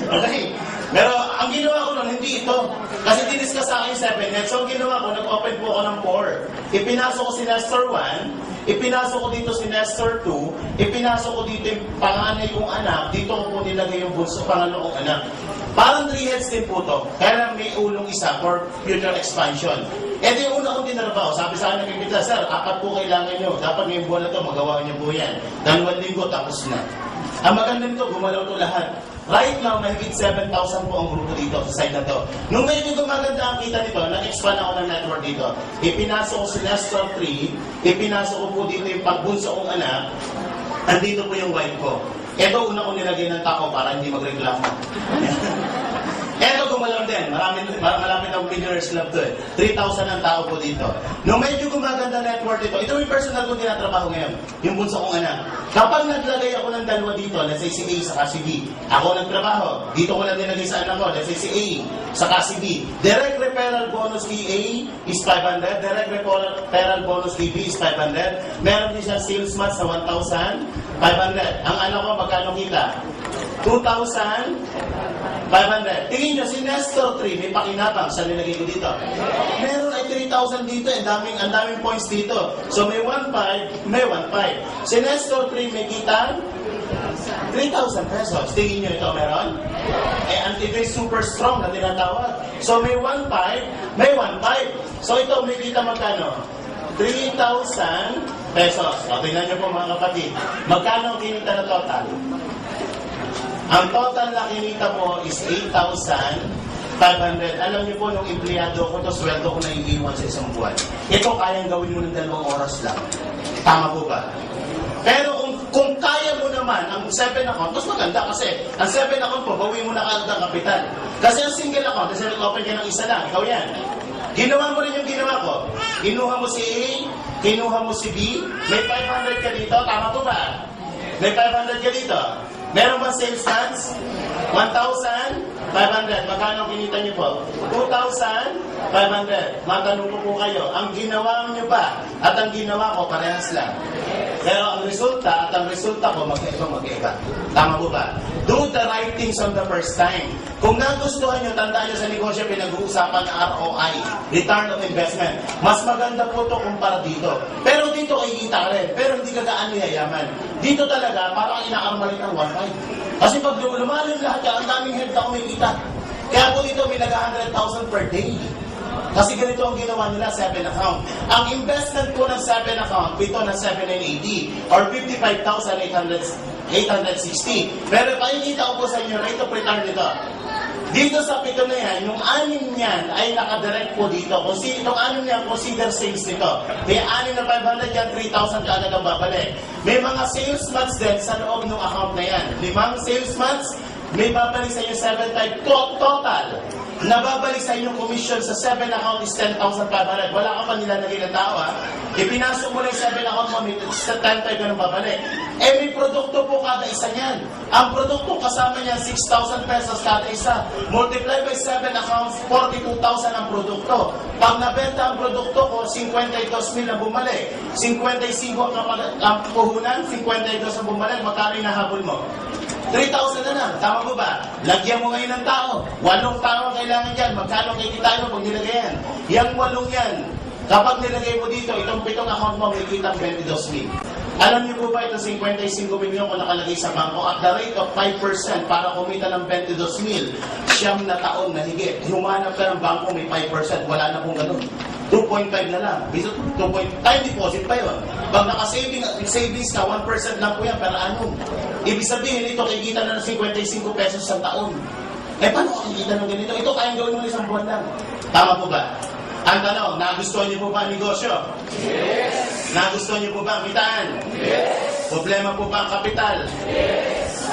Okay. Pero ang ginawa ko nun, hindi ito. Kasi diniscuss sa akin 7 net. So ang ginawa ko, nag-open po ako ng 4. Ipinasok ko si Nestor 1, ipinasok ko dito si Nestor 2, ipinasok ko dito yung panganay kong anak, dito ko po nilagay yung bunso, pangalawang anak. Parang 3 heads din po to. Kaya lang may ulong isa for future expansion. Ito yung una kong tinarabaho. Sabi sa akin nag-imbita, sir, 4 po kailangan nyo. Dapat ngayong buwan na to, magawa nyo po yan. 2 linggo, tapos na. Ang maganda nito, gumalaw to lahat. Right now, mahigit 7,000 po ang grupo dito sa side na to. Nung medyo gumaganda ang kita nito, nag-expand ako ng network dito. Ipinasok ko si Nestor 3, ipinasok ko po dito yung pagbunso kong anak, andito po yung wife ko. Ito, una ko nilagay ng tao para hindi magreklamo. Eto, gumalaw din. Malapit ang Millionaires Club to eh. 3,000 ang tao po dito. Nung medyo gumaganda network dito, ito yung personal kong tinatrabaho ngayon. Yung bunso kong anak. Kapag naglagay ako ng 2 dito, let's say si A sa si B, ako nagtrabaho. Dito ko lang nilagay sa anak ko, let's say si A sa si B. Direct referral bonus kay A is 500. Direct referral bonus kay B is 500. Meron din siyang sales match sa 1,500. Ang anak ko, magkano kita? 2,500. Tingin nyo, si Nestor 3, may pakinabang, siya nilagay ko dito. Meron ay 3,000 dito, ang daming points dito. So may 1,500, may 1,500. Si Nestor 3, may kita 3,000 pesos. Tingin nyo ito meron? Ito yung super strong na tinatawag. So may 1.5, may 1.5. So ito, may kita magkano? 3,000 pesos. O, tingnan nyo po mga kapatid. Magkano ang kinita na total? Ang total na kinita mo is 8,500. Alam niyo po, nung empleyado ko, to sweldo ko na iiwan sa isang buwan. Ito, kayang gawin mo ng 2 oras lang. Tama po ba? Pero kung kaya mo naman ang 7 account, mas maganda kasi ang 7 account po, bawi mo na kaagad ang kapital. Kasi ang single account, kasi nag-open ka ng isa lang, ikaw yan. Ginawa mo rin yung ginawa ko. Kinuha mo si A, kinuha mo si B, may 500 ka dito, tama po ba? May 500 ka dito. Meron ba sales tax? 1,500. Magkano kinita niyo po? 2,500. Matanong ko po kayo, ang ginawa niyo ba at ang ginawa ko parehas lang? Pero ang resulta at ang resulta ko magkaiba. Tama po ba? Do the right things on the first time. Kung nagustuhan nyo, tandaan nyo sa negosyo pinag-uusapan ng ROI, Return on Investment. Mas maganda po ito kumpara dito. Pero dito kikita ka rin. Pero hindi ka gaano yayaman. Dito talaga, parang inaarmalit ng 1.5. Kasi pag lumalim lahat ka, ang daming head na kumikita. Kaya po dito may nag-100,000 per day. Kasi ganito ang ginawa nila, 7 account. Ang investment po ng 7 account, ito na 780 or 55,860. Pero pakikita ko po sa inyo, rate of return nito. Dito sa pito na yan, yung 6 niyan ay nakadirect po dito. Kung itong 6 niyan, consider sales nito. May 6 na 500 yan, 3,000 ka agad ang babalik. May mga sales months din sa loob ng account na yan. 5 sales months, may babalik sa inyo 7,500 total. Nababalik sa inyong commission sa 7 account is 10,500. Wala ka pa nilalagay ng tao, ha? Ipinasok mo na yung 7 account mo, may 10,500 ka nang babalik. May produkto po kada isa niyan. Ang produkto kasama niyan, 6,000 pesos kada isa. Multiply by 7 accounts, 42,000 ang produkto. Pag nabenta ang produkto ko, 52,000 ang bumalik. 55 ang puhunan, 52 ang bumalik. Magkano yung nahabol mo? 3,000 na lang. Tama po ba? Lagyan mo ngayon ng tao. 8 tao ang kailangan dyan. Magkano kikitain mo pag nilagay yan? Yang 8 yan. Kapag nilagay mo dito, itong 7 account mo, may kitang 22,000. Alam niyo po ba ito 55 milyon kung nakalagay sa bangko at the rate of 5% para kumita ng 22,000, 9 na taon na higit. Humanap ka ng bangko, may 5%. Wala na pong ganun. 2.5 na lang. Biso 2.5 time deposit pa yun. Pag naka-savings ka, 1% lang po yan per annum. Ibig sabihin, ito kikita na ng 55 pesos sa taon. Paano kikita ng ganito? Ito kayang gawin mo isang buwan lang. Tama po ba? Ang tanong, nagustuhan niyo po ba ang negosyo? Yes! Nagustuhan niyo po ba ang kitaan? Yes! Problema po ba ang kapital? Yes!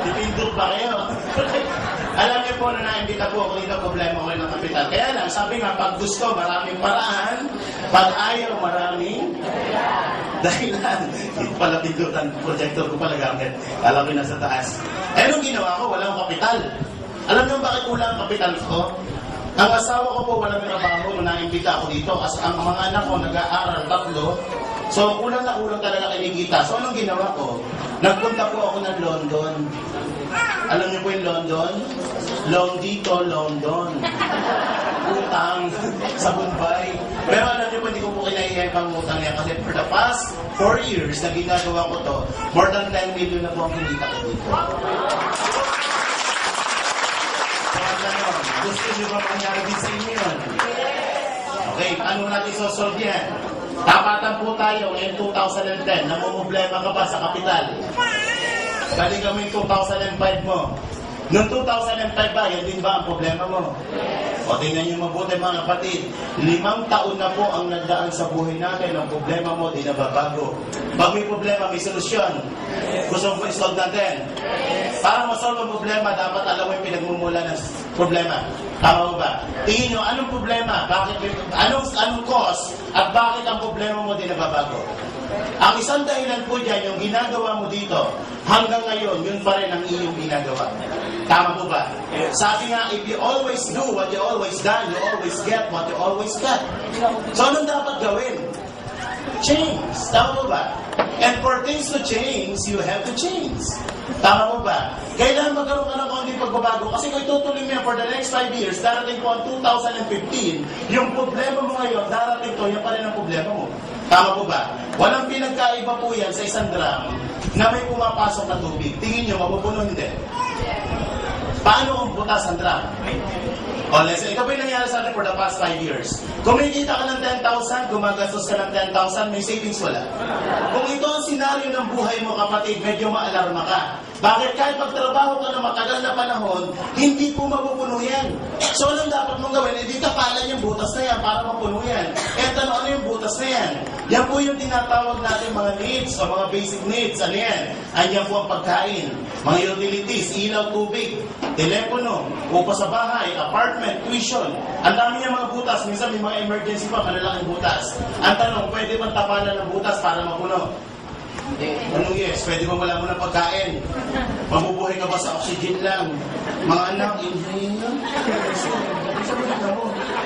Dipindot ba kayo? Alam niyo po na naimbita po ako dito, problema ko rin ng kapital. Kaya lang, sabi nga, pag gusto, maraming paraan. Pag ayaw, maraming dahilan. Hindi pala pindutan, projector ko pala gamit. Alam ko nasa taas. Anong ginawa ko? Walang kapital. Alam niyo bakit kulang ang kapital ko? Ang asawa ko po walang trabaho nung naimbita ako dito. As ang mga anak ko nag-aaral 3. So, kulang na kulang talaga kinikita. So, anong ginawa ko? Nagpunta po ako ng London. Alam niyo po yung London? Long dito, London. Utang sa Mumbai. Pero alam niyo po, hindi ko po kinaiyan pang utang yan. Kasi for the past 4 years na ginagawa ko to, more than 10 million na po ang kinikita ko dito. Gusto niyo ba mangyari din sa inyo yun? Okay, paano natin sosolve yan? Tapatan po tayo ngayon 2010, namumblema ka pa sa kapital. Galing kami 2005 mo. Noong 2005 ba, yan din ba ang problema mo? O tingnan niyo mabuti mga kapatid, 5 taon na po ang nagdaan sa buhay natin. Ang problema mo, di nababago. Pag may problema, may solusyon. Gusto mo isolve natin? Para masolve ang problema, dapat alam mo yung pinagmumula ng problema. Tama mo ba? Tingin nyo, anong problema? Anong cause? At bakit ang problema mo di nababago? Ang isang dahilan po dyan, yung ginagawa mo dito, hanggang ngayon, yun pa rin ang iyong ginagawa. Tama po ba? Sabi nga, if you always do what you always done, you always get what you always got. So, anong dapat gawin? Change. Tama po ba? And for things to change, you have to change. Tama po ba? Kailangan magkaroon ka ng konting pagbabago. Kasi kung itutuloy mo yan for the next 5 years, darating po ang 2015, yung problema mo ngayon, darating to, yan pa rin ang problema mo. Tama po ba? Walang pinagkaiba po yan sa isang drum na may pumapasok na tubig. Tingin nyo, mapupuno hindi? Paano kung butas ang drum? O, let's say, ito ba yung nangyari sa atin for the past 5 years? Kumikita ka ng 10,000, gumagastos ka ng 10,000, may savings wala. Kung ito ang senaryo ng buhay mo, kapatid, medyo maalarma ka. Bakit? Kahit magtrabaho ka na matagal na panahon, hindi po mapupuno yan. So, anong dapat mong gawin? Hindi kapalan yung butas na yan para mapuno yan. Kaya tanong, ano yung butas na yan? Yan po yung tinatawag natin mga needs o mga basic needs. Ano yan? Anyan po ang pagkain, mga utilities, ilaw, tubig, telepono, upa sa bahay, apartment, tuition. Ang dami niya mga butas. Minsan may mga emergency pa, malalaking butas. Ang tanong, pwede bang tapalan ng butas para mapuno? Anong yes? Pwede ba wala mo ng pagkain? Mabubuhay ka ba sa oxygen lang? Mga anak, inhale.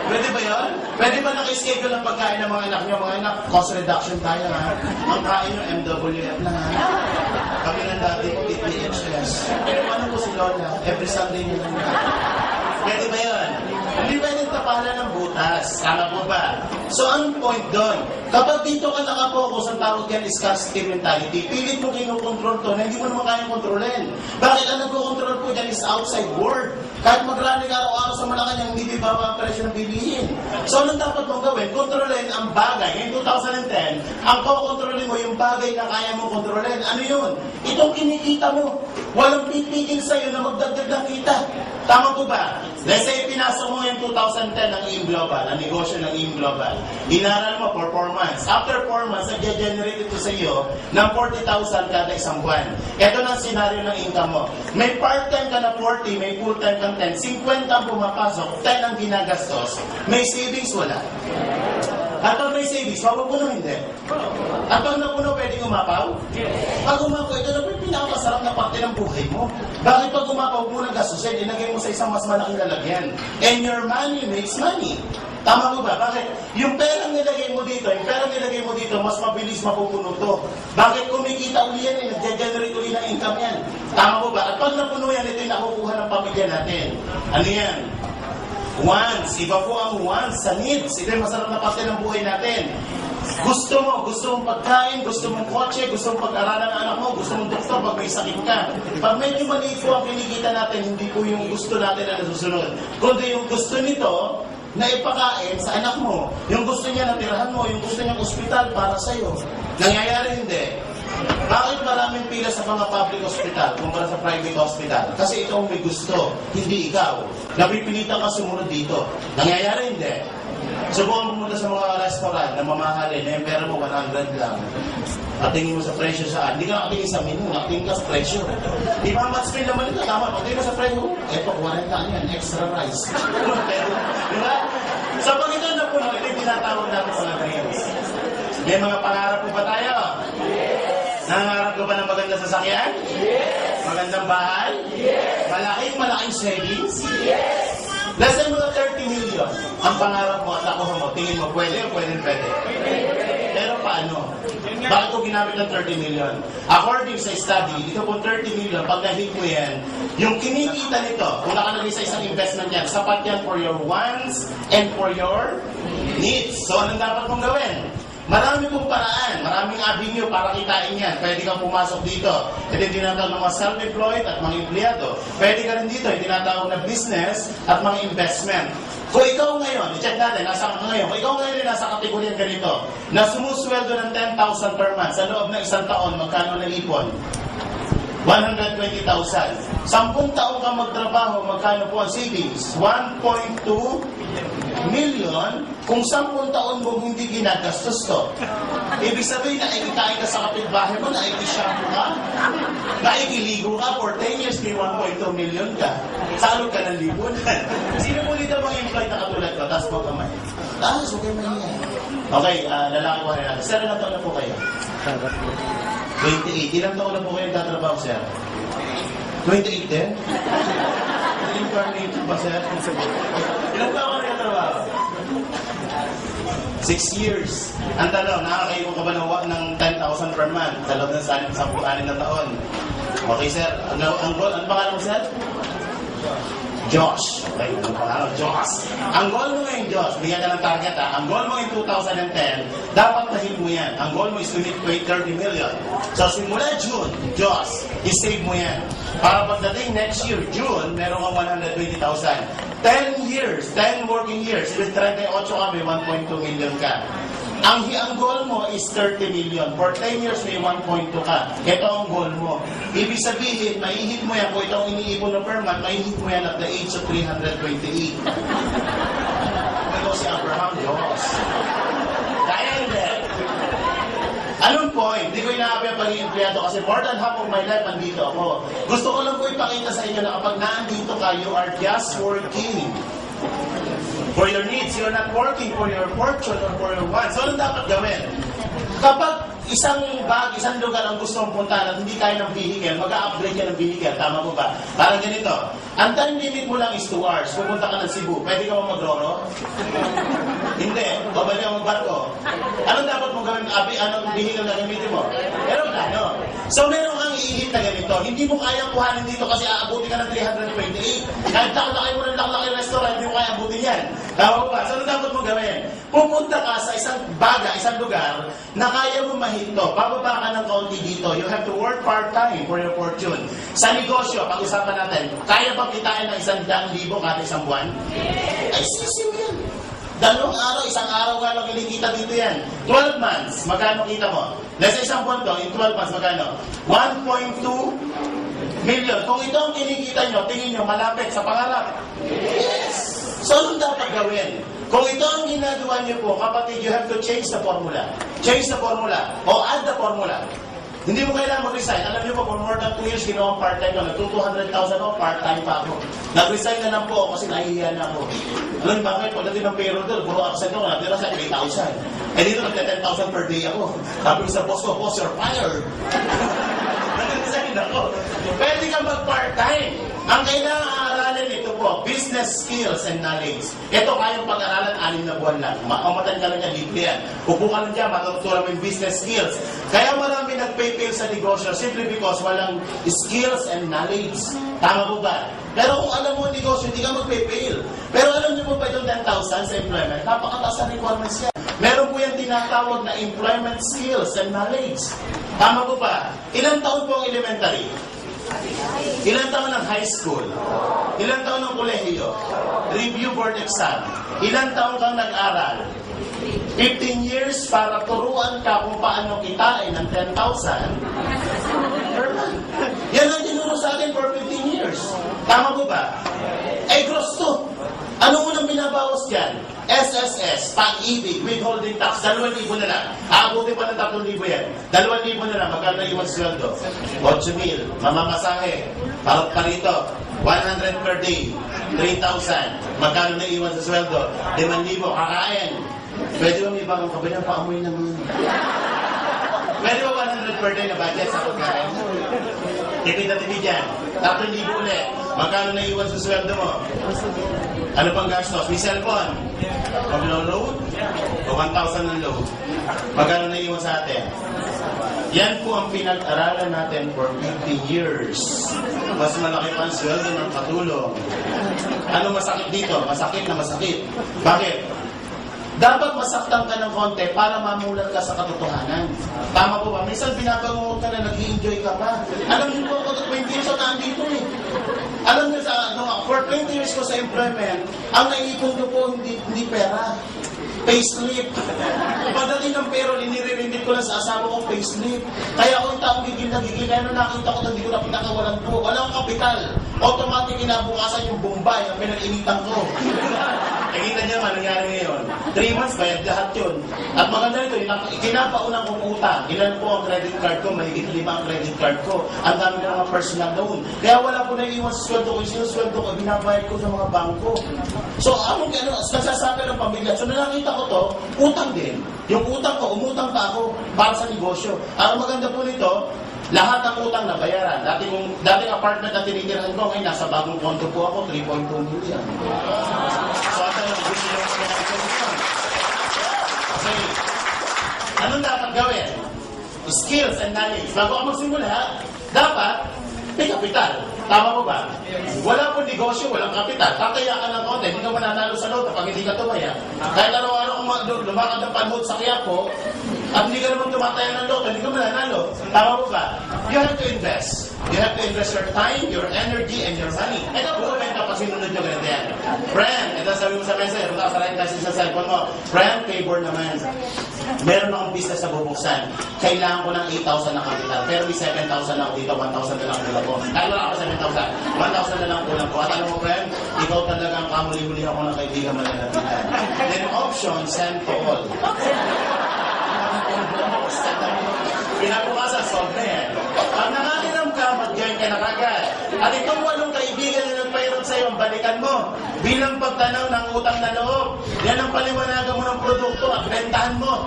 Pwede ba yun? Pwede ba naka-schedule ang pagkain ng mga anak nyo? Mga anak, cost reduction tayo ha. Ang kain nyo, MWF lang ha. Kami ng dati, TPHS. Pero ano po si Lola? Every Sunday nyo lang ha. Pwede ba yun? Hindi pwedeng tapalan ng butas. Tama po ba? So, ang point doon, kapag dito ka nakapokus, ang tawag yan is scarcity mentality, pilit mo kinukontrol to na hindi mo naman kayang kontrolin. Bakit ang nagkocontrol po dyan is outside world? Kahit mag-running araw-araw sa Malacanang, hindi baba ang presyo ng bilihin. So, anong dapat mong gawin? Kontrolin ang bagay. Ngayon, 2010, ang kukontrolin mo yung bagay na kaya mo kontrolin. Ano yun? Itong kinikita mo. Walang pipigil sa'yo na magdagdag ng kita. Tama po ba? Let's say, pinasok mo yung 2010 ng IM Global, ang negosyo ng IM Global. Inaral mo for 4 months. After 4 months, nag-generate ito sa iyo ng 40,000 kada isang buwan. Ito na ang senaryo ng income mo. May part-time ka na 40, may full-time kang 10. 50 ang pumapasok, 10 ang ginagastos. May savings, wala. At pag may savings, mapupuno hindi. At pag napuno, pwedeng umapaw? Pag umapaw, ito na po yung pinakamasarap na parte ng buhay mo. Bakit pag umapaw mo ng gastusin, ilagay mo sa isang mas malaking lalagyan? And your money makes money. Tama mo ba? Bakit? Yung perang nilagay mo dito, mas mabilis mapupuno to. Bakit kumikita uli yan, nag-generate uli ng income yan? Tama mo ba? At pag napuno yan, ito yung nakukuha ng pamilya natin. Ano yan? Wants. Iba po ang wants sa needs. Ito yung masarap na parte ng buhay natin. Gusto mong pagkain, gusto mong kotse, gusto mong pag-aralan ng anak mo, gusto mong doktor pag may sakit ka. Pag medyo maliit po ang kinikita natin, hindi po yung gusto natin na nasusunod. Kundi yung gusto nito, na ipakain sa anak mo. Yung gusto niya na tirahan mo, yung gusto niyang ospital para sa'yo. Nangyayari hindi. Bakit maraming pila sa mga public hospital kumpara sa private hospital? Kasi ikaw may gusto, hindi ikaw. Napipilitan ka sumunod dito. Nangyayari hindi. Subukan pumunta sa mga restaurant na mamahalin, na yung pera mo 100 lang. At tingin mo sa presyo saan? Hindi ka nakatingin sa menu, nakatingin ka sa presyo. Di ba match-spin naman ito? Tama, pag tingin mo sa presyo, eto, 40 yan, extra rice. Di ba? Sa pag ito na po, ito yung tinatawag natin mga dreams. May mga pangarap po ba tayo? Yes! Nangangarap ka ba ng magandang sasakyan? Yes! Magandang bahay? Yes! Malaking savings? Yes! Less than mga 30 million ang pangarap mo at nakuha mo. Tingin mo, pwede o pwede? Pero paano? Bakit ko ginamit ng 30 million? According sa study, ito po 30 million, pag na-hit mo yan, yung kinikita nito, kung nakalagay sa isang investment yan, sapat yan for your wants and for your needs. So, anong dapat mong gawin? Marami pong paraan, maraming avenue para kitain yan. Pwede kang pumasok dito. Ito yung tinatawag ng mga self-employed at mga empleyado. Pwede ka rin dito, yung tinatawag na business at mga investment. Kung ikaw ngayon, i-check natin, nasa ka ngayon, kung ikaw ngayon ay nasa kategorya ganito, na sumusweldo ng 10,000 per month, sa loob ng isang taon, magkano na ipon? 120,000. 10 taon kang magtrabaho, magkano po ang savings? 1.2 million kung 10 taon mo hindi ginagastos to. Ibig sabihin na ikitain ka sa kapitbahay mo, na ikishampoo ka, na ikiligo ka for 10 years, may 1.2 million ka. Salog ka ng lipunan. Sino po dito mga employee na katulad ko? Taas mo kamay. Taas, okay mahiya. Okay, lalaki ko rin natin. Sir, ilang taon na po kayo? 28. Ilang taon na po kayo nagtatrabaho, sir? 28 din? Incarnate ba, sir? Ilang taon ka nagtatrabaho? 6 years. Ang tanong, nakakayo ka ba ng 10,000 per month sa loob ng 10 na taon? Okay, sir. Ano pangalan mo, sir? Josh. Okay, ano pangalan? Josh. Ang goal mo ngayon, Josh, bigyan ka ng target ha. Ang goal mo in 2010, dapat na-hit mo yan. Ang goal mo is to hit 30 million. So simula June, Josh, i-save mo yan. Para pagdating next year, June, meron kang 120,000. 10 years, 10 working years, ibig 38 ka, may 1.2 million ka. Ang goal mo is 30 million. For 10 years, may 1.2 ka. Ito ang goal mo. Ibig sabihin, maihit mo yan. Kung ito ang iniipon na per month, maihit mo yan at the age of 328. Ito si Abraham, Diyos. Kaya hindi. Anong point? Hindi ko inaapi ang pagiging empleyado kasi more than half of my life andito ako. Gusto ko lang po ipakita sa inyo na kapag naandito ka, you are just working. For your needs, you're not working for your fortune or for your wants. So, anong dapat gawin? Kapag isang lugar ang gusto mong puntahan at hindi kaya ng vehicle, mag-a-upgrade ka ng vehicle. Tama mo ba? Parang ganito. Ang time limit mo lang is 2 hours. Pupunta ka ng Cebu. Pwede ka mo mag-roro? Hindi. O pwede ka mag-barko? Anong dapat mong gawin? Anong vehicle na gamitin mo? Aeroplano. So, meron kang iihit na ganito. Hindi mo kaya kuhanin dito kasi aabuti ka ng 328. Kahit laklaki mo ng laklaki restaurant, hindi mo kaya abutin yan. Tama mo ba? So, ano dapat mong gawin? Pupunta ka sa isang lugar na kaya mo mahito. Bababa ka ng kaunti dito. You have to work part-time for your fortune. Sa negosyo, pag-usapan natin, kaya bang kitain ng 100,000 kada isang buwan? Ay, sisiw yan. 2 araw, 1 araw nga lang kinikita dito yan. 12 months, magkano kita mo? Nasa isang buwan to, in 12 months, magkano? 1.2 million. Kung ito ang kinikita nyo, tingin nyo, malapit sa pangarap. Yes! So, anong dapat gawin? Kung ito ang ginagawa niyo po, kapatid, you have to change the formula. Change the formula. O add the formula. Hindi mo kailangan mag-resign. Alam niyo po, for more than 2 years, ginawa part-time ko. Nag-200,000 ako, part-time pa ako. Nag-resign na lang po ako kasi nahihiya na ako. Alam niyo bakit? Pagdating ng payroll doon, puro absent ako, natira sa 8,000. Eh dito, nag-10,000 per day ako. Sabi ko sa boss ko, boss, you're fired. Nag-resign ako. Pwede kang mag-part-time. Ang kailangan aralin ito po, business skills and knowledge. Ito kayang pag-aralan 6 na buwan lang. Makamatan ka lang yan, libre yan. Upo ka lang dyan, matutunan mo yung business skills. Kaya marami nag-pay-fail sa negosyo simply because walang skills and knowledge. Tama po ba? Pero kung alam mo ang negosyo, hindi ka mag-pay-fail. Pero alam niyo po ba itong 10,000 sa employment? Napakataas na requirements yan. Meron po yung tinatawag na employment skills and knowledge. Tama po ba? Ilang taon po ang elementary? Ilang taon ng high school? Ilang taon ng kolehiyo? Review board exam. Ilang taon kang nag-aral? 15 years para turuan ka kung paano kitain ng 10,000 per month. Yan ang tinuro sa akin for 15 years. Tama po ba? Eh, gross to. Ano unang binabawas dyan? SSS, pag-ibig, withholding tax, 2,000 na lang. Aabutin pa ng 3,000 yan. 2,000 na lang, magkano na iwan sweldo? 8,000, mamamasahe, parito, 100 per day, 3,000. Magkano na iwan sa sweldo? 5,000, kakain. Pwede ba may ibang kabilang paamoy naman? Pwede ba 100 per day na budget sa pagkain? Tipid na tipid yan. 3,000 ulit. Magkano na iwan sa sweldo mo? Ano pang gastos? May cellphone. Pag-load? O 1,000 ng load. Magkano na iwan sa atin? Yan po ang pinag-aralan natin for 50 years. Mas malaki pa ang sweldo ng katulong. Ano masakit dito? Masakit na masakit. Bakit? Dapat masaktan ka ng konti para mamulat ka sa katotohanan. Tama po ba? Minsan binabangungot ka na nag-i-enjoy ka pa. Alam niyo po ako 20 years ako nandito eh. Alam niyo for 20 years ko sa employment, ang naiipon ko po hindi pera. Payslip. Pagdating ng payroll, inire-remit ko lang sa asawa ko payslip. Kaya ako yung taong gigil na gigil. Kaya nung nakita ko na hindi ko na pinakawalan po. Walang kapital. Automatic kinabukasan yung Bombay ang pinag-initan ko. Nakita niya man, nangyari ngayon. 3 months, bayad lahat yun. At maganda ito, kinapaunang kong utang. Ilan po ang credit card ko? Mahigit 5 ang credit card ko. Ang dami na mga personal loan. Kaya wala po na iwan sa sweldo ko. Yung sinusweldo ko, binabayad ko sa mga bangko. So, nagsasabi ng pamilya. So, nakita ko to, utang din. Yung utang ko, umutang pa ako para sa negosyo. Ang maganda po nito, lahat ng utang na bayaran. Dating apartment na tinitirahan ko, ngayon nasa bagong kondo po ako, 3.2 million. So, ito lang, gusto nyo ko na ito. Kasi, anong dapat gawin? Skills and knowledge. Bago ka magsimula, dapat may kapital. Tama po ba? Wala pong negosyo, walang kapital. Tataya ka ng konti, hindi ka mananalo sa loto pag hindi ka tumaya. Kahit araw-araw lumakad ng panhod sa Quiapo, at hindi ka naman tumataya ng loto, hindi ka mananalo. Tama po ba? You have to invest. You have to invest your time, your energy, and your money. Ito po, kapag sinunod nyo ganito yan. Friend, ito sabi mo sa message, kung nakasarayin kasi sa cellphone mo, friend, favor naman. Meron akong business na bubuksan. Kailangan ko ng 8,000 na kapital. Pero may 7,000 lang dito, 1,000 na lang kulang ko. Kaya wala ako 7,000. 1,000 na lang kulang ko. At alam mo, friend, ikaw talaga ang kamuli-muli ako ng kaibigan malalapitan. Then option, send to all. Pinabukasan, solve na yan. Pag nakakiram ka, mag-join ka na kagad. At itong 8 kaibigan na nagpahirap sa'yo, balikan mo. Bilang pagtanaw ng utang na loob. Yan ang paliwanagan mo ng produkto at bentahan mo.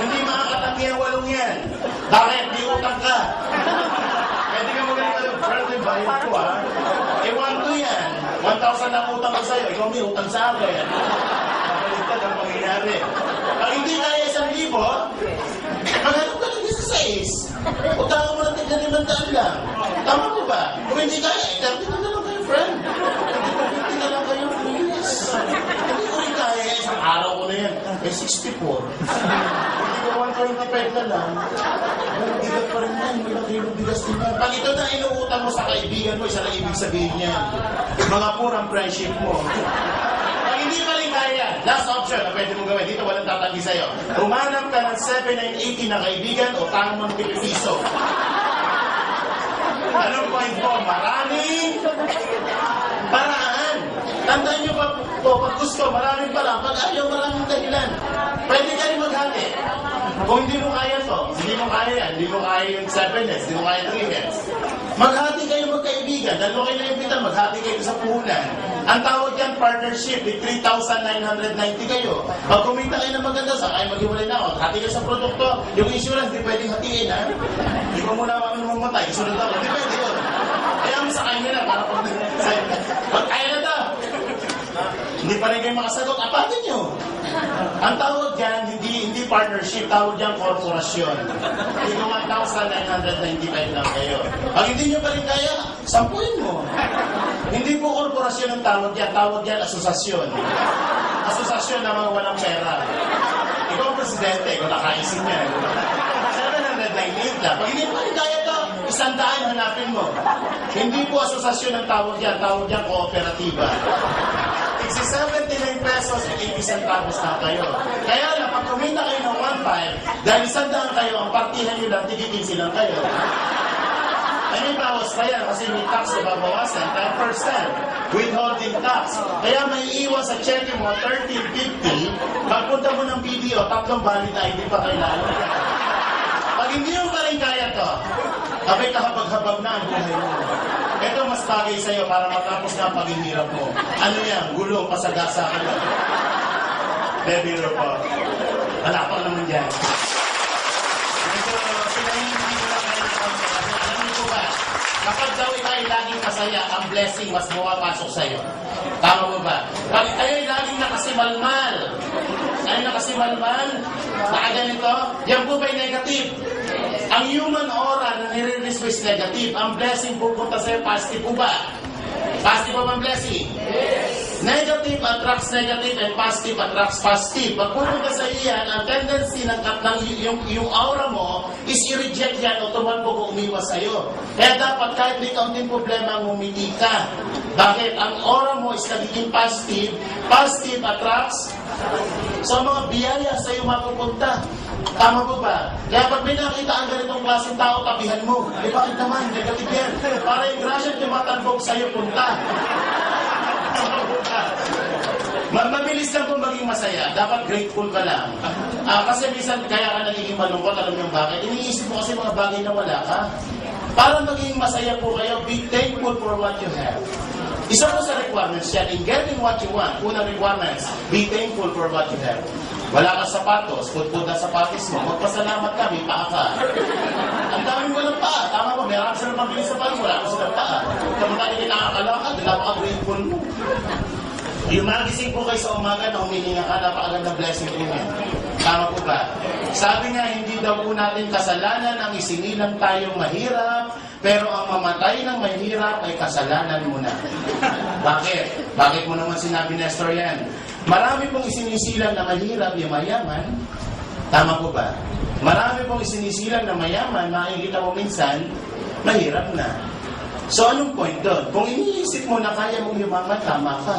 Hindi makakatanggi ang 8 yan. Bakit? Di utang ka. Pwede ka magaling ka ng friend, bayad ko ha. Eh, 1,2 yan. 1,000 na utang ko sa'yo. Ikaw may utang sa akin. Kapalitad ang pangyayari. Pag hindi kaya 1,000, maghanap ka ng 16. Utangan mo natin na 500 lang. Tama mo ba? Kung hindi kaya, 30 na lang kayo, friend. 30 na lang kayo, please. Hindi ko rin kaya, isang araw ko na yan. Eh, 64. Hindi ko 1 kayo na pwede lang. Bigat pa rin yan. May nakilong bigas din yan. Pag ito na inuutang mo sa kaibigan mo, isa na ibig sabihin niya. Mga purang friendship mo. Hindi pa rin kaya. Last option na pwede mong gawin. Dito walang tatanggi sa'yo. Humanap ka ng 7,980 na kaibigan o tangang mo ng piso. Anong point mo? Maraming paraan. Tandaan nyo pa po, pag gusto, maraming paraan. Pag ayaw, maraming dahilan. Pwede ka rin maghati. Kung hindi mo kaya to, hindi mo kaya yan, hindi mo kaya yung 7 heads, hindi mo kaya 3 heads. Maghati kayo magkaibigan. Dalawa kayo na-imbitan, maghati kayo sa puhunan. Ang tawag yan, partnership, with 3,990 kayo. Pag kumita kayo ng maganda, sa kayo maghiwalay na ako, hati kayo sa produkto. Yung insurance, di pwedeng hatiin, ha? Hindi ko muna mamatay, isunod ako. Di pwede yun. Kaya mo sa kanya na, para pag kaya na to. Hindi pa rin kayo makasagot, apatin nyo. Ang tawag dyan, hindi partnership, tawag dyan korporasyon. Hindi ko 1,995 lang kayo. Pag hindi nyo pa rin kaya, sampuin mo. Hindi po korporasyon ang tawag dyan asosasyon. Asosasyon na mga walang pera. Ikaw ang presidente, ikaw nakaisip niya. 798 lang. Pag hindi mo pa rin kaya to, 100 hanapin mo. Hindi po asosasyon ang tawag dyan kooperatiba. Si 79 pesos at 80 centavos na kayo. Kaya lang, pag kumita kayo ng 1.5, dahil 100 kayo, ang partihan nyo lang, tigigin silang kayo. Ay may bawas pa yan kasi may tax na babawasan, 10%. Withholding tax. Kaya may iwan sa check mo, 13.50. Pagpunta mo ng BDO, 3 valid ID pa kailangan. Pag hindi mo pa rin kaya to, abay kahabag-habag na ang buhay mo. Ito mas bagay sa'yo para matapos na ang paghihirap mo. Ano yan? Gulong, pasagasa ka lang. Bebiro po. Wala pa naman dyan. Medyo pinahihindi ko lang kayo ng konti. Alam niyo po ba? Kapag daw ikaw ay laging masaya, ang blessing mas mawapasok sa'yo. Tama mo ba? Pag kayo ay laging nakasimalmal, nakaganito, yan po ba'y negative? Ang human aura na nire-release mo is negative. Ang blessing pupunta sa'yo, positive po ba? Positive ba ang blessing? Yes. Negative attracts negative and positive attracts positive. Pag pupunta sa iyan, ang tendency ng yung aura mo is i-reject yan o tumalbo kung umiwas sa'yo. Kaya dapat kahit may kaunting problema, ngumiti ka. Bakit? Ang aura mo is nagiging positive. Positive attracts. So mga biyaya sa'yo mapupunta. Tama po ba? Kaya pag may nakita ang ganitong klaseng tao, tabihan mo. Eh bakit naman? Negative yan. Para yung grasya tumatalbog sa'yo punta. Mabilis lang po maging masaya. Dapat grateful ka lang. Kasi minsan kaya ka nagiging malungkot. Alam niyo bakit? Iniisip mo kasi mga bagay na wala ka. Para maging masaya po kayo, be thankful for what you have. Isa po sa requirements yan. In getting what you want, unang requirements, be thankful for what you have. Wala kang sapatos, putput na sapatos mo, magpasalamat ka, may paa ka. Ang dami mo walang paa. Tama mo, meron ka silang pambili sa paa, wala ka silang paa. Kapag hindi nakakalakad, napaka-grateful mo. Yung magising po kayo sa umaga na humihinga ka, napakaganda blessing po yan. Tama po ba? Sabi nga, hindi daw po natin kasalanan ang isinilang tayong mahirap, pero ang mamatay ng mahirap ay kasalanan mo na. Bakit? Bakit mo naman sinabi, Nestor, yan? Marami pong isinisilang na mahirap yung mayaman. Tama po ba? Marami pong isinisilang na mayaman, makikita mo minsan, mahirap na. So anong point doon? Kung iniisip mo na kaya mong yumaman, tama ka.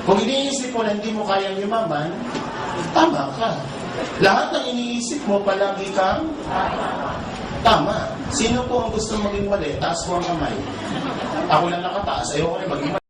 Kung iniisip mo na hindi mo kayang yumaman, tama ka. Lahat ng iniisip mo, palagi kang tama. Sino po ang gusto maging mali? Taas mo ang kamay. Ako lang nakataas. Ayoko rin maging mali.